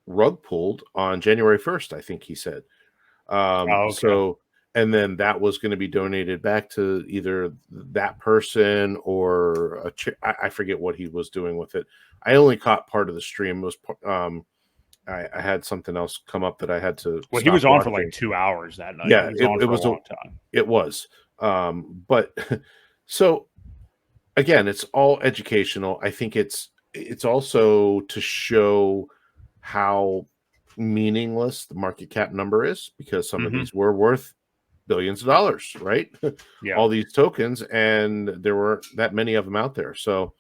rug pulled on January 1st, I think he said. Oh, okay. So, and then that was going to be donated back to either that person or I forget what he was doing with it. I only caught part of the stream. It was I had something else come up that I had to Well, he stop was on for like watching. 2 hours that night. He Yeah, was on it for a was long time. it was. But so again, it's all educational. I think it's also to show how meaningless the market cap number is because some of Hmm. these were worth billions of dollars, right? Yeah. All these tokens, and there weren't that many of them out there. So,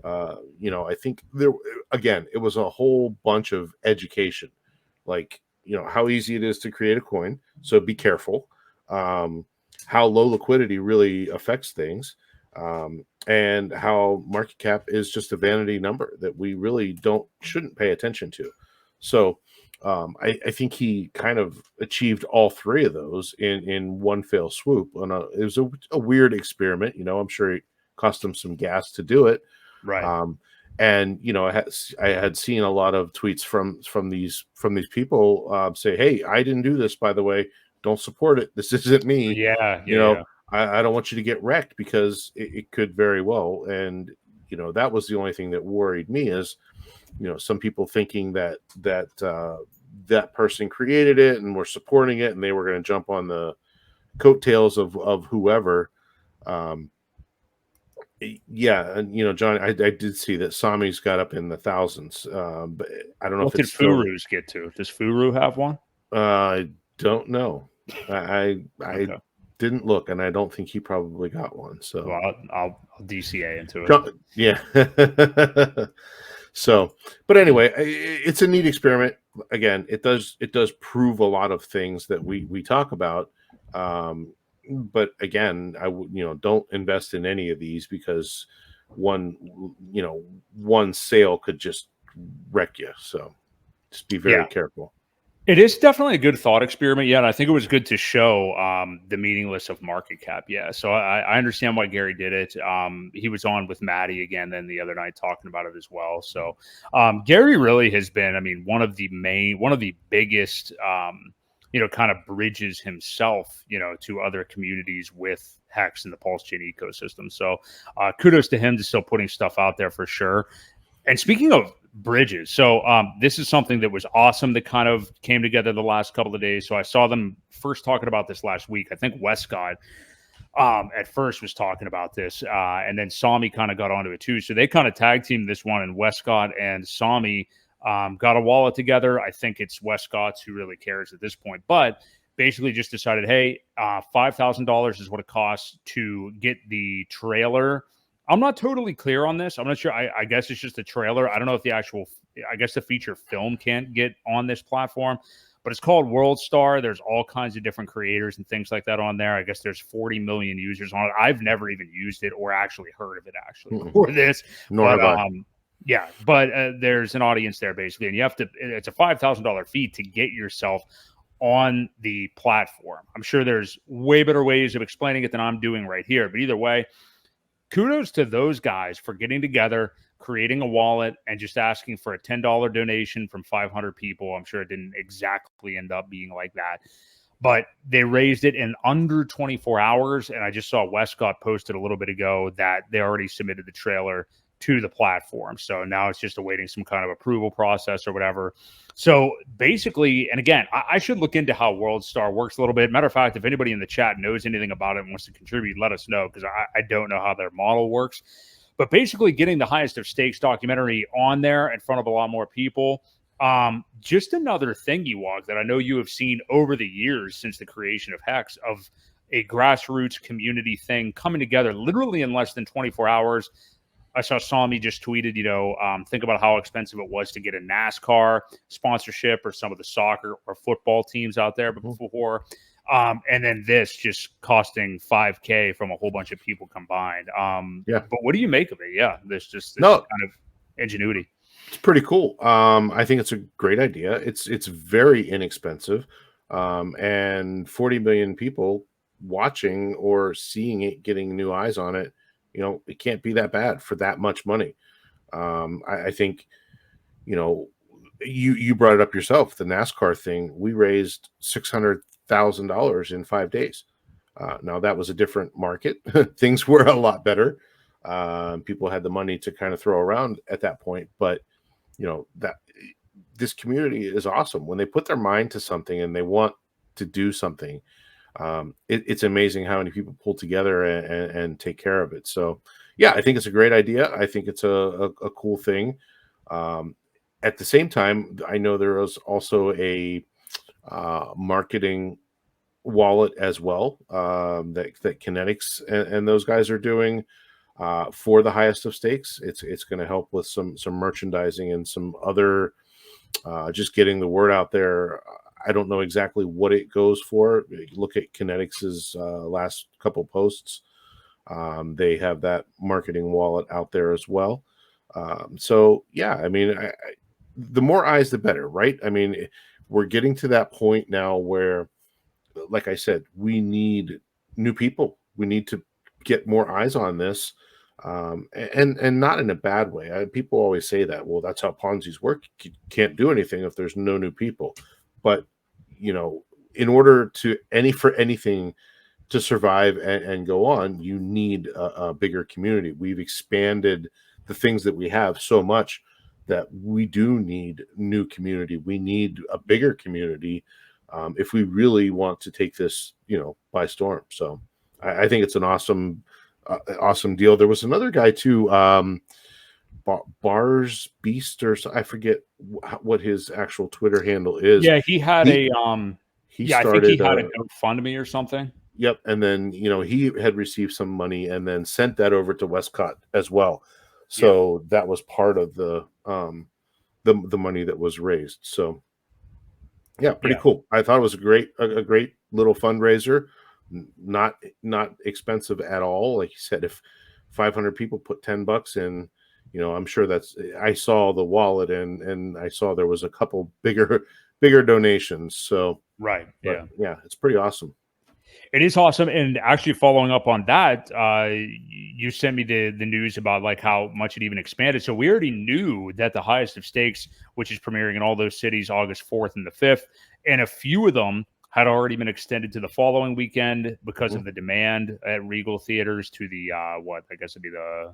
I think there again, it was a whole bunch of education, like how easy it is to create a coin. So be careful. How low liquidity really affects things, and how market cap is just a vanity number that we really shouldn't pay attention to. So I think he kind of achieved all three of those in one fell swoop. And it was a weird experiment. I'm sure it cost him some gas to do it. Right. Um, and I had seen a lot of tweets from these people say, "Hey, I didn't do this, by the way. don't support it. This isn't me. Yeah, You yeah, know, yeah. I don't want you to get wrecked, because it could very well. And, that was the only thing that worried me is, some people thinking that person created it and were supporting it, and they were going to jump on the coattails of whoever. Um, yeah, and John, I did see that Sami's got up in the thousands, but I don't know What if did it's still. Furu's get to? Does Furu have one? I don't know. I Okay. didn't look, and I don't think he probably got one. So, Well, I'll DCA into it. Yeah. So, but anyway, it's a neat experiment. Again, it does prove a lot of things that we talk about. But again, I would, don't invest in any of these, because one one sale could just wreck you. So just be very Yeah. careful. It is definitely a good thought experiment. Yeah, and I think it was good to show the meaningless of market cap. Yeah, so I understand why Gary did it. He was on with Maddie again then the other night talking about it as well. So Gary really has been, I mean, one of the biggest, kind of bridges himself, to other communities with Hex and the PulseChain ecosystem. So kudos to him to still putting stuff out there for sure. And speaking of bridges, so this is something that was awesome that kind of came together the last couple of days. So I saw them first talking about this last week. I think Westcott at first was talking about this, and then Sami kind of got onto it too. So they kind of tag teamed this one, and Westcott and Sami got a wallet together. I think it's Westcott's who really cares at this point, but basically just decided, hey, $5,000 is what it costs to get the trailer. I'm not totally clear on this. I'm not sure. I guess it's just a trailer. I don't know if I guess the feature film can't get on this platform, but it's called WorldStar. There's all kinds of different creators and things like that on there. I guess there's 40 million users on it. I've never even used it or actually heard of it before this. Nor But have I. yeah, but there's an audience there basically, and it's a $5,000 fee to get yourself on the platform. I'm sure there's way better ways of explaining it than I'm doing right here, but either way, kudos to those guys for getting together, creating a wallet, and just asking for a $10 donation from 500 people. I'm sure it didn't exactly end up being like that, but they raised it in under 24 hours. And I just saw Westcott posted a little bit ago that they already submitted the trailer to the platform. So now it's just awaiting some kind of approval process or whatever. So basically, and again, I should look into how WorldStar works a little bit. Matter of fact, if anybody in the chat knows anything about it and wants to contribute, let us know, because I don't know how their model works. But basically getting the highest of stakes documentary on there in front of a lot more people. Just another thing, Ewok, that I know you have seen over the years since the creation of Hex, of a grassroots community thing coming together literally in less than 24 hours. I saw Sami just tweeted, think about how expensive it was to get a NASCAR sponsorship or some of the soccer or football teams out there before. And then this just costing $5,000 from a whole bunch of people combined. Yeah. But what do you make of it? Yeah, this kind of ingenuity. It's pretty cool. I think it's a great idea. It's very inexpensive, and 40 million people watching or seeing it, getting new eyes on it. It can't be that bad for that much money. I think, you brought it up yourself, the NASCAR thing. We raised $600,000 in 5 days. Now that was a different market. Things were a lot better. People had the money to kind of throw around at that point, but that this community is awesome. When they put their mind to something and they want to do something, it's amazing how many people pull together and take care of it. So yeah, I think it's a great idea. I think it's a cool thing. At the same time, I know there is also a marketing wallet as well, that Kinetics and those guys are doing for the highest of stakes. It's going to help with some merchandising and some other just getting the word out there. I don't know exactly what it goes for. Look at Kinetics's last couple posts. They have that marketing wallet out there as well. So yeah, I mean, the more eyes, the better, right? I mean, we're getting to that point now where, like I said, we need new people. We need to get more eyes on this, and not in a bad way. People always say that, well, that's how Ponzi's work. You can't do anything if there's no new people. But in order to for anything to survive and go on, you need a bigger community. We've expanded the things that we have so much that we do need new community. We need a bigger community if we really want to take this, by storm. So I think it's an awesome deal. There was another guy too, Bars Beast, or I forget what his actual Twitter handle is. Yeah, he had he I think he started had a GoFundMe or something. Yep, and then he had received some money and then sent that over to Westcott as well. So that was part of the money that was raised. So yeah, pretty cool. I thought it was a great little fundraiser, not expensive at all. Like you said, if 500 people put $10 in, I'm sure I saw the wallet and I saw there was a couple bigger donations. So right, yeah, it's pretty awesome. It is awesome. And actually following up on that, you sent me the news about like how much it even expanded. So we already knew that the highest of stakes, which is premiering in all those cities August 4th and the 5th, and a few of them had already been extended to the following weekend because of the demand at Regal theaters to the, I guess it'd be the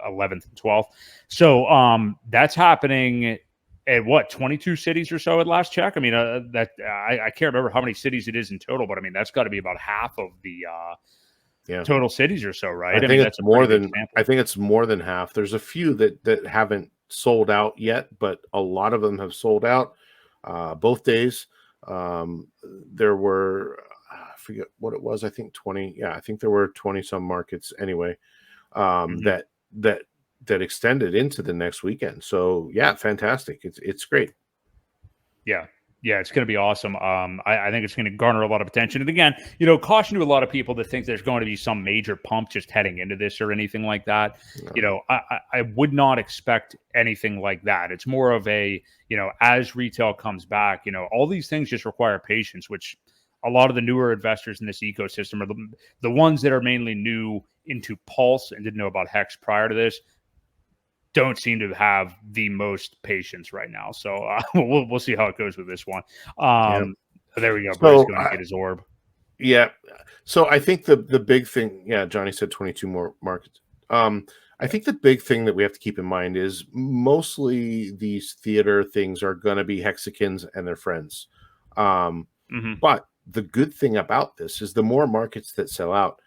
11th and 12th. So that's happening at 22 cities or so at last check. I mean, I can't remember how many cities it is in total, but I mean, that's got to be about half of the total cities or so, right? I think it's more than half. There's a few that haven't sold out yet, but a lot of them have sold out both days. There were, I forget what it was. I think 20. Yeah, I think there were 20 some markets anyway that extended into the next weekend. So yeah, fantastic. It's great. Yeah, it's going to be awesome. I think it's going to garner a lot of attention. And again, caution to a lot of people that think there's going to be some major pump just heading into this or anything like that. No. I would not expect anything like that. It's more of a, as retail comes back, all these things just require patience, which a lot of the newer investors in this ecosystem are the ones that are mainly new into Pulse and didn't know about Hex prior to this. Don't seem to have the most patience right now. So we'll see how it goes with this one. There we go. Bro's going to get his orb. Yeah. So I think the big thing, Johnny said 22 more markets. I think the big thing that we have to keep in mind is mostly these theater things are going to be hexagons and their friends. But the good thing about this is the more markets that sell out,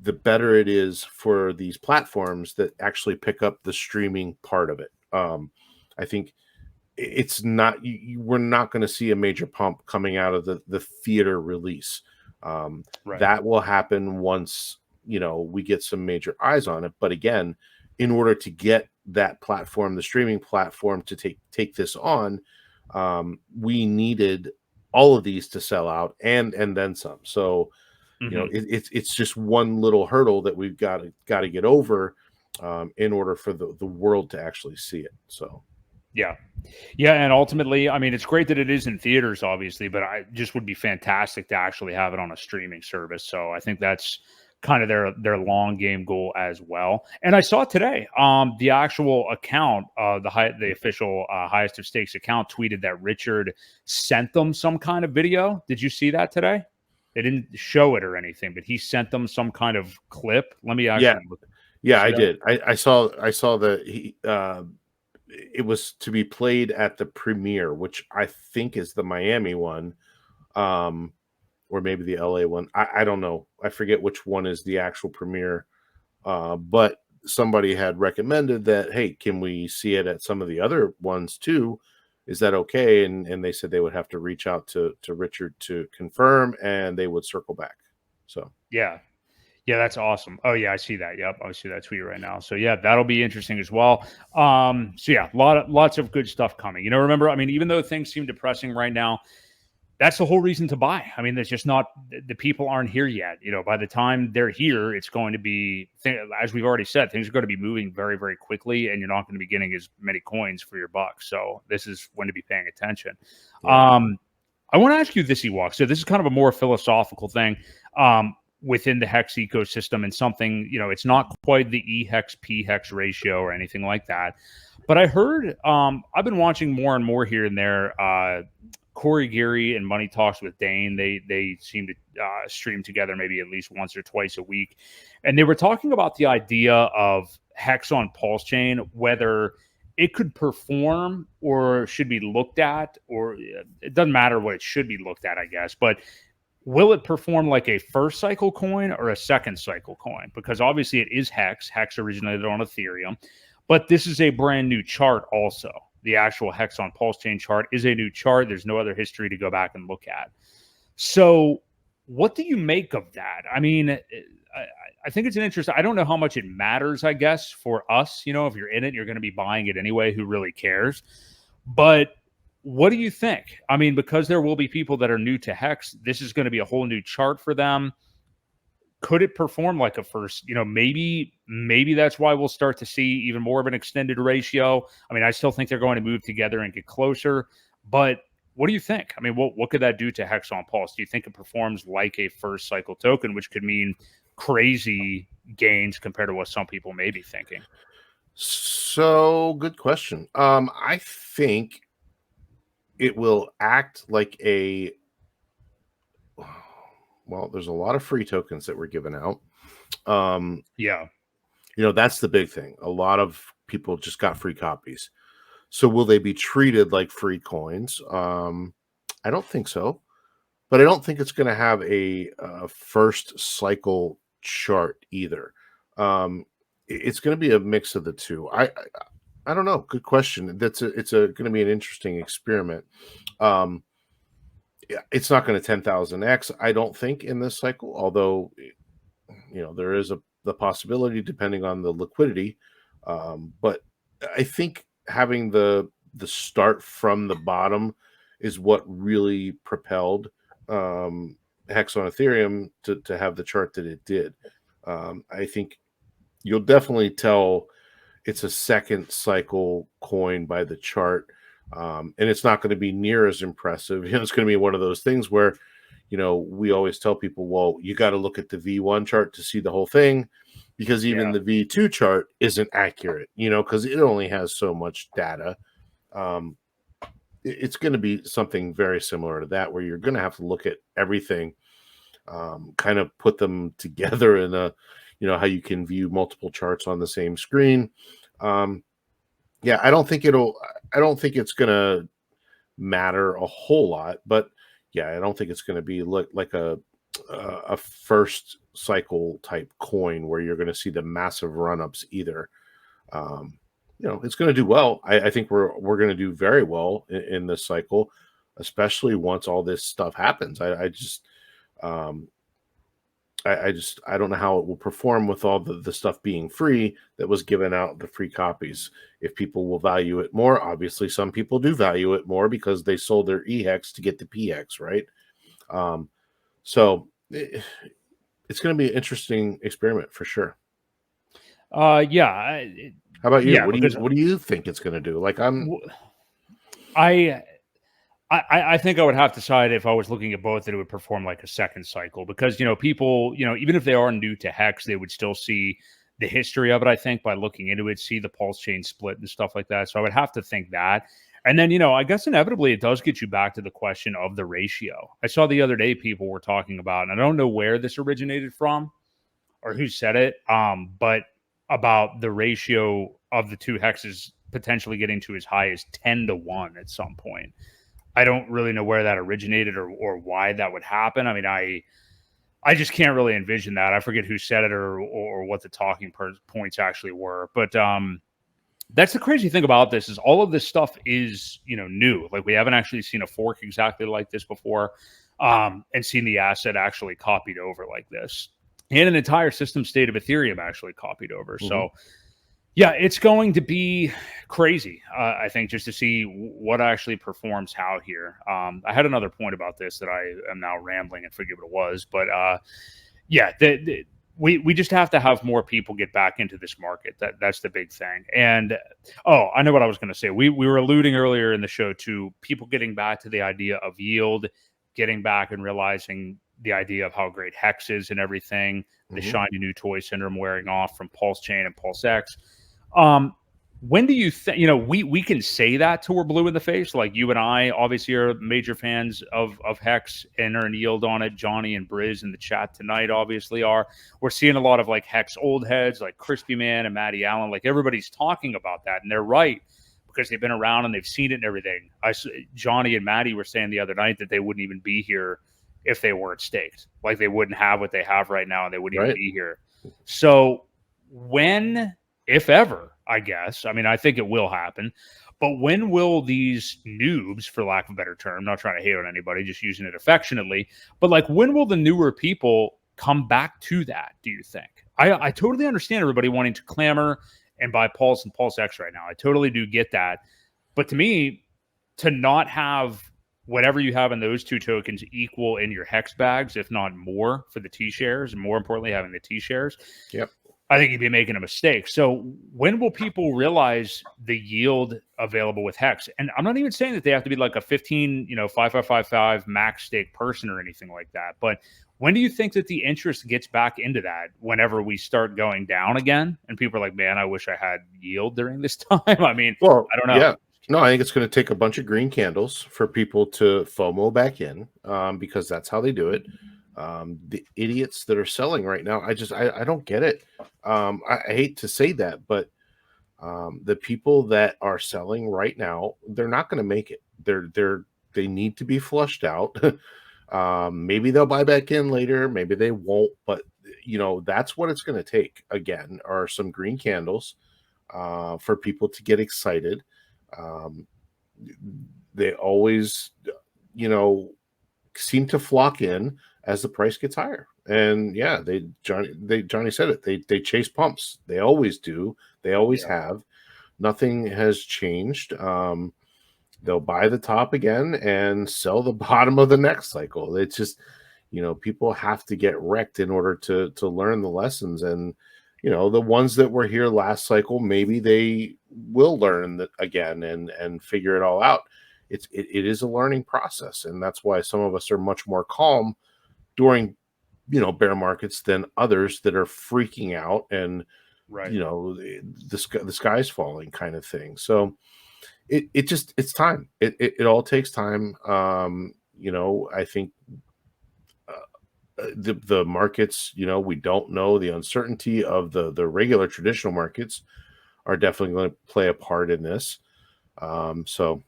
the better it is for these platforms that actually pick up the streaming part of it. I think it's not, we're not going to see a major pump coming out of the theater release. That will happen once, we get some major eyes on it. But again, in order to get that platform, the streaming platform, to take this on, we needed all of these to sell out and then some. So, it's just one little hurdle that we've got to get over in order for the world to actually see it. So, yeah, and ultimately, I mean, it's great that it is in theaters, obviously, but I just would be fantastic to actually have it on a streaming service. So I think that's kind of their long game goal as well. And I saw today, the actual account, the official highest of stakes account tweeted that Richard sent them some kind of video. Did you see that today? They didn't show it or anything, but he sent them some kind of clip. Let me actually look. Yeah, I did. I saw that he it was to be played at the premiere, which I think is the Miami one, or maybe the LA one. I don't know. I forget which one is the actual premiere. But somebody had recommended that, hey, can we see it at some of the other ones too? Is that okay? And they said they would have to reach out to Richard to confirm, and they would circle back. So yeah, that's awesome. Oh yeah, I see that. Yep, I see that tweet right now. So yeah, that'll be interesting as well. So yeah, lots of good stuff coming. Remember, I mean, even though things seem depressing right now, that's the whole reason to buy. I mean, there's just not, the people aren't here yet. By the time they're here, it's going to be, as we've already said, things are going to be moving very, very quickly, and you're not going to be getting as many coins for your buck. So this is when to be paying attention. Yeah. I want to ask you this, Ewok. So this is kind of a more philosophical thing within the Hex ecosystem, and something, it's not quite the E-Hex, P-Hex ratio or anything like that. But I heard, I've been watching more and more here and there, Corey Geary and Money Talks with Dane, they seem to stream together maybe at least once or twice a week. And they were talking about the idea of Hex on PulseChain, whether it could perform or should be looked at, or it doesn't matter what it should be looked at, I guess. But will it perform like a first cycle coin or a second cycle coin? Because obviously it is Hex. Hex originated on Ethereum. But this is a brand new chart also. The actual Hex on PulseChain chart is a new chart. There's no other history to go back and look at. So what do you make of that? I mean, I think it's an interest. I don't know how much it matters, I guess, for us. You know, if you're in it, you're going to be buying it anyway. Who really cares? But what do you think? I mean, because there will be people that are new to Hex, this is going to be a whole new chart for them. Could it perform like a first? You know, maybe that's why we'll start to see even more of an extended ratio. I mean, I still think they're going to move together and get closer. But what do you think? I mean, what could that do to Hex on Pulse? Do you think it performs like a first cycle token, which could mean crazy gains compared to what some people may be thinking? So good question. I think it will act like a, well, there's a lot of free tokens that were given out. Yeah. You know, that's the big thing. A lot of people just got free copies. So will they be treated like free coins? I don't think so. But I don't think it's going to have a first cycle chart either. It's going to be a mix of the two. I don't know. Good question. It's going to be an interesting experiment. It's not going to 10,000x, I don't think, in this cycle. Although, you know, there is the possibility depending on the liquidity. But I think having the start from the bottom is what really propelled Hex on Ethereum to have the chart that it did. I think you'll definitely tell it's a second cycle coin by the chart. And it's not going to be near as impressive. You know, it's going to be one of those things where, you know, we always tell people, well, you got to look at the V1 chart to see the whole thing, because even the V2 chart isn't accurate, you know, because it only has so much data. It's going to be something very similar to that, where you're going to have to look at everything, kind of put them together in a, you know, how you can view multiple charts on the same screen. Yeah, I don't think it's going to matter a whole lot, but yeah, I don't think it's going to be like a first cycle type coin where you're going to see the massive run-ups either. You know, it's going to do well. I think we're going to do very well in this cycle, especially once all this stuff happens. I don't know how it will perform with all the stuff being free that was given out, the free copies. If people will value it more, obviously some people do value it more because they sold their EHEX to get the PX, right? So it's going to be an interesting experiment for sure. Yeah. How about you? Yeah, what do you think it's going to do? Like I think I would have to decide, if I was looking at both, that it would perform like a second cycle, because, you know, people, you know, even if they are new to Hex, they would still see the history of it, I think, by looking into it, see the pulse chain split and stuff like that. So I would have to think that. And then, you know, I guess inevitably it does get you back to the question of the ratio. I saw the other day people were talking about, and I don't know where this originated from or who said it, but about the ratio of the two hexes potentially getting to as high as 10-1 at some point. I don't really know where that originated or why that would happen. I mean, I just can't really envision that. I forget who said it or what the talking points actually were. But that's the crazy thing about this, is all of this stuff is, you know, new. Like, we haven't actually seen a fork exactly like this before, and seen the asset actually copied over like this, and an entire system state of Ethereum actually copied over. Mm-hmm. So yeah, it's going to be crazy, I think, just to see what actually performs how here. I had another point about this that I am now rambling and forget what it was. But yeah, we just have to have more people get back into this market. That's the big thing. And, oh, I know what I was going to say. We were alluding earlier in the show to people getting back to the idea of yield, getting back and realizing the idea of how great Hex is and everything, the shiny new toy syndrome wearing off from PulseChain and PulseX. When do you think, we can say that till we're blue in the face? Like you and I obviously are major fans of Hex and earn yield on it. Johnny and Briz in the chat tonight obviously are. We're seeing a lot of like Hex old heads like Crispy Man and Matty Allen. Like everybody's talking about that, and they're right because they've been around and they've seen it and everything. Johnny and Matty were saying the other night that they wouldn't even be here if they weren't staked. Like they wouldn't have what they have right now, and they wouldn't even be here. So when, if ever, I guess, I mean, I think it will happen, but when will these noobs, for lack of a better term, not trying to hate on anybody, just using it affectionately, but like when will the newer people come back to that, do you think? I totally understand everybody wanting to clamor and buy Pulse and Pulse X right now. I totally do get that. But to me, to not have whatever you have in those two tokens equal in your Hex bags, if not more for the T shares, and more importantly, having the T shares. Yep. I think you'd be making a mistake. So when will people realize the yield available with Hex? And I'm not even saying that they have to be like a 15, 5555 max stake person or anything like that. But when do you think that the interest gets back into that whenever we start going down again? And people are like, man, I wish I had yield during this time. I mean, well, I don't know. Yeah. No, I think it's going to take a bunch of green candles for people to FOMO back in because that's how they do it. The idiots that are selling right now, I don't get it. I hate to say that, but the people that are selling right now, they're not going to make it. They need to be flushed out. Maybe they'll buy back in later, maybe they won't, but that's what it's going to take again, are some green candles for people to get excited. They always, seem to flock in as the price gets higher. And yeah, Johnny said it. They chase pumps. They always do. They always have. Nothing has changed. They'll buy the top again and sell the bottom of the next cycle. It's just, people have to get wrecked in order to learn the lessons. And the ones that were here last cycle, maybe they will learn that again and figure it all out. It is a learning process, and that's why some of us are much more calm during bear markets than others that are freaking out and the sky's falling kind of thing. So it's time. It all takes time. I think the markets, we don't know. The uncertainty of the regular traditional markets are definitely going to play a part in this. So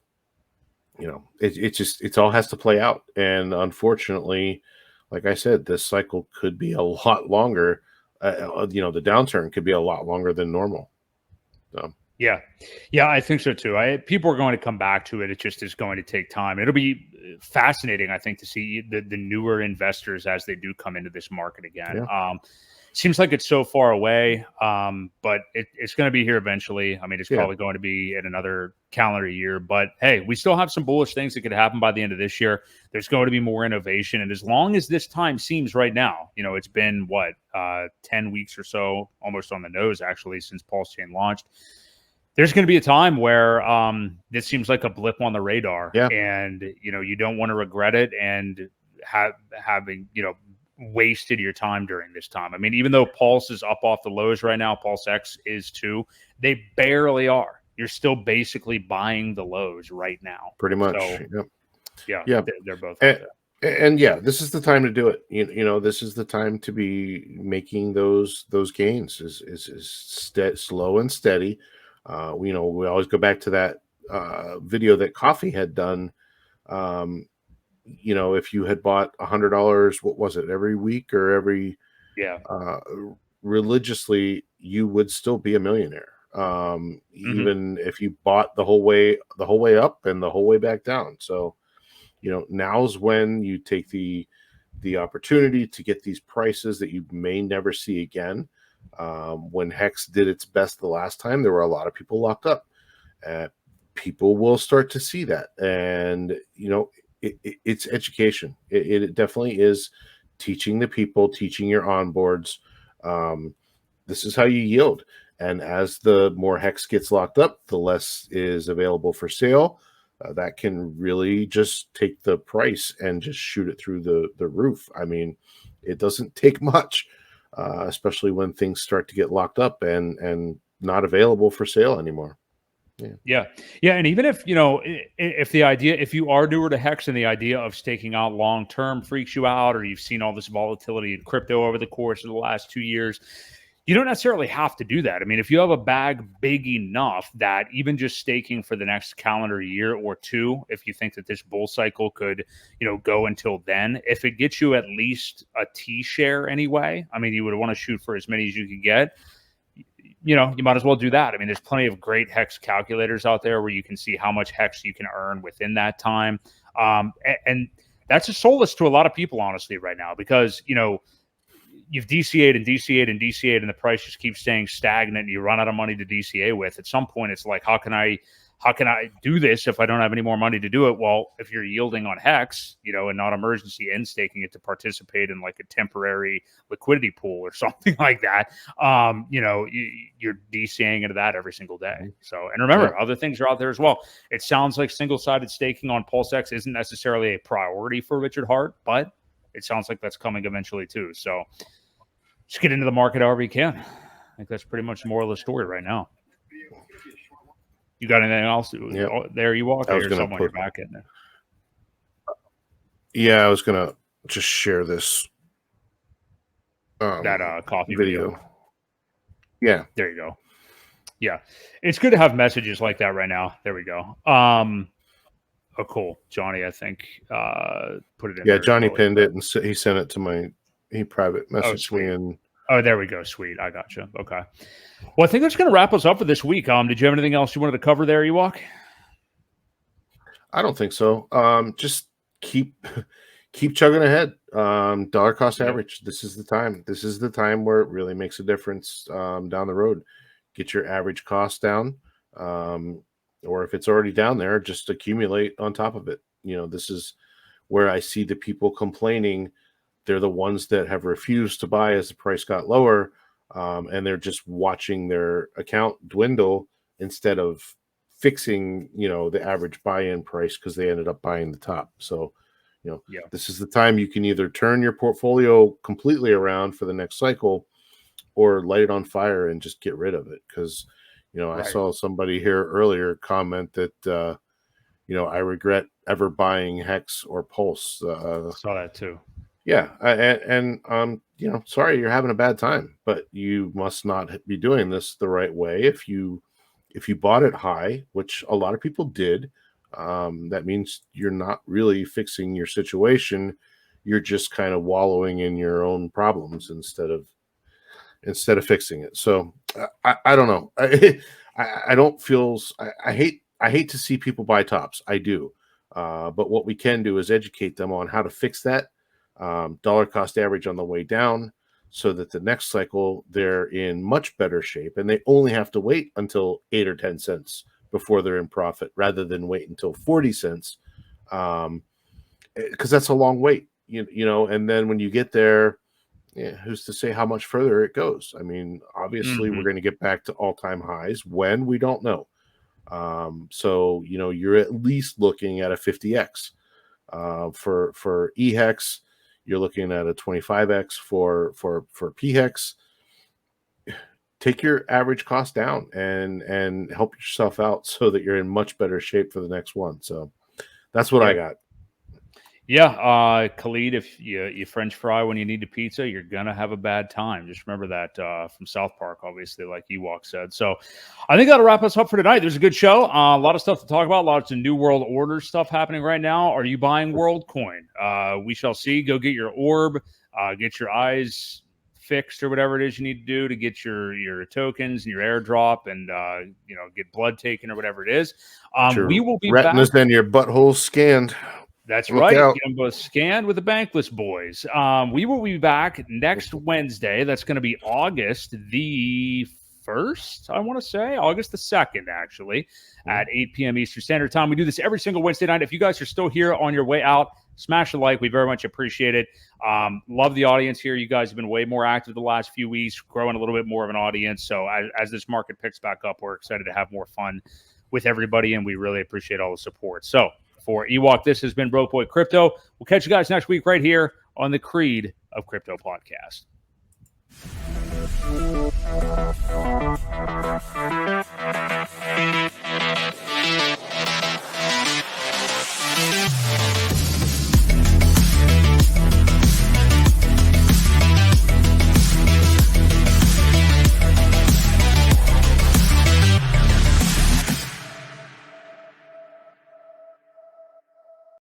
it all has to play out. And unfortunately, like I said, this cycle could be a lot longer. The downturn could be a lot longer than normal. So. Yeah, I think so too. People are going to come back to it. It just is going to take time. It'll be fascinating, I think, to see the newer investors as they do come into this market again. Yeah. Seems like it's so far away, but it's going to be here eventually. I mean, it's probably going to be in another calendar year. But hey, we still have some bullish things that could happen by the end of this year. There's going to be more innovation. And as long as this time seems right now, it's been, 10 weeks or so, almost on the nose, actually, since PulseChain launched. There's going to be a time where this seems like a blip on the radar, and you don't want to regret it and having wasted your time during this time. I mean, even though Pulse is up off the lows right now, Pulse X is too. They barely are. You're still basically buying the lows right now, pretty much. So, they're both. And this is the time to do it. This is the time to be making those gains. Is slow and steady. We always go back to that video that Coffee had done. If you had bought $100, what was it, every week or every religiously, you would still be a millionaire. Even if you bought the whole way up and the whole way back down. So, now's when you take the opportunity to get these prices that you may never see again. When Hex did its best the last time, there were a lot of people locked up. People will start to see that, and it's education. It definitely is teaching the people, teaching your onboards. This is how you yield, and as the more Hex gets locked up, the less is available for sale. That can really just take the price and just shoot it through the roof. I mean, it doesn't take much. Especially when things start to get locked up and not available for sale anymore. Yeah. And even if, if the idea, if you are newer to Hex and the idea of staking out long-term freaks you out, or you've seen all this volatility in crypto over the course of the last 2 years, you don't necessarily have to do that. I mean, if you have a bag big enough that even just staking for the next calendar year or two, if you think that this bull cycle could, go until then, if it gets you at least a T share anyway, I mean, you would want to shoot for as many as you could get. You might as well do that. I mean, there's plenty of great Hex calculators out there where you can see how much Hex you can earn within that time. And that's a solace to a lot of people, honestly, right now, because, you've DCA'd and DCA'd and DCA'd and the price just keeps staying stagnant and you run out of money to DCA with. At some point, it's like, how can I do this if I don't have any more money to do it? Well, if you're yielding on Hex, and not emergency end staking it to participate in like a temporary liquidity pool or something like that, you're DCAing into that every single day. So, and remember, other things are out there as well. It sounds like single-sided staking on PulseX isn't necessarily a priority for Richard Hart, but it sounds like that's coming eventually too. So just get into the market however you can. I think that's pretty much the moral of the story right now. You got anything else? There you walk. Or someone you're back in there. Yeah, I was gonna just share this that coffee video. Yeah, there you go. Yeah, it's good to have messages like that right now. There we go. Oh, cool. Johnny, I think put it in. Yeah, Johnny pinned it and he sent it to he private messaged me and. Oh, there we go. Sweet. I got you. Okay. Well, I think that's going to wrap us up for this week. Did you have anything else you wanted to cover there, Ewok? I don't think so. Just keep chugging ahead. Dollar cost average. This is the time. This is the time where it really makes a difference down the road. Get your average cost down. Or if it's already down there, just accumulate on top of it. This is where I see the people complaining. They're the ones that have refused to buy as the price got lower, and they're just watching their account dwindle instead of fixing, the average buy-in price because they ended up buying the top. So, This is the time you can either turn your portfolio completely around for the next cycle or light it on fire and just get rid of it. Because, I saw somebody here earlier comment that, I regret ever buying Hex or Pulse. Saw that too. Yeah, and sorry you're having a bad time, but you must not be doing this the right way. If you bought it high, which a lot of people did, that means you're not really fixing your situation. You're just kind of wallowing in your own problems instead of fixing it. So I don't know. I don't feel. I hate to see people buy tops. I do, but what we can do is educate them on how to fix that. Dollar cost average on the way down so that the next cycle they're in much better shape and they only have to wait until 8 or 10 cents before they're in profit rather than wait until 40 cents because that's a long wait, and then when you get there, who's to say how much further it goes? I mean, obviously we're going to get back to all-time highs when we don't know. So you're at least looking at a 50x for EHEX. You're looking at a 25x for PHEX. Take your average cost down and help yourself out so that you're in much better shape for the next one. So that's what I got. Yeah, Khalid, if you French fry when you need a pizza, you're gonna have a bad time. Just remember that from South Park, obviously, like Ewok said. So I think that'll wrap us up for tonight. There's a good show. A lot of stuff to talk about. Lots of New World Order stuff happening right now. Are you buying WorldCoin? We shall see. Go get your orb. Get your eyes fixed or whatever it is you need to do to get your tokens and your airdrop and get blood taken or whatever it is. We will be retinas and your butthole scanned. That's right. Get them both scanned with the Bankless Boys. We will be back next Wednesday. That's going to be August the 1st, I want to say. August the 2nd, actually, at 8 p.m. Eastern Standard Time. We do this every single Wednesday night. If you guys are still here on your way out, smash a like. We very much appreciate it. Love the audience here. You guys have been way more active the last few weeks, growing a little bit more of an audience. So as this market picks back up, we're excited to have more fun with everybody, and we really appreciate all the support. So, for Ewok, this has been Boi Crypto. We'll catch you guys next week right here on the Creed of Crypto podcast.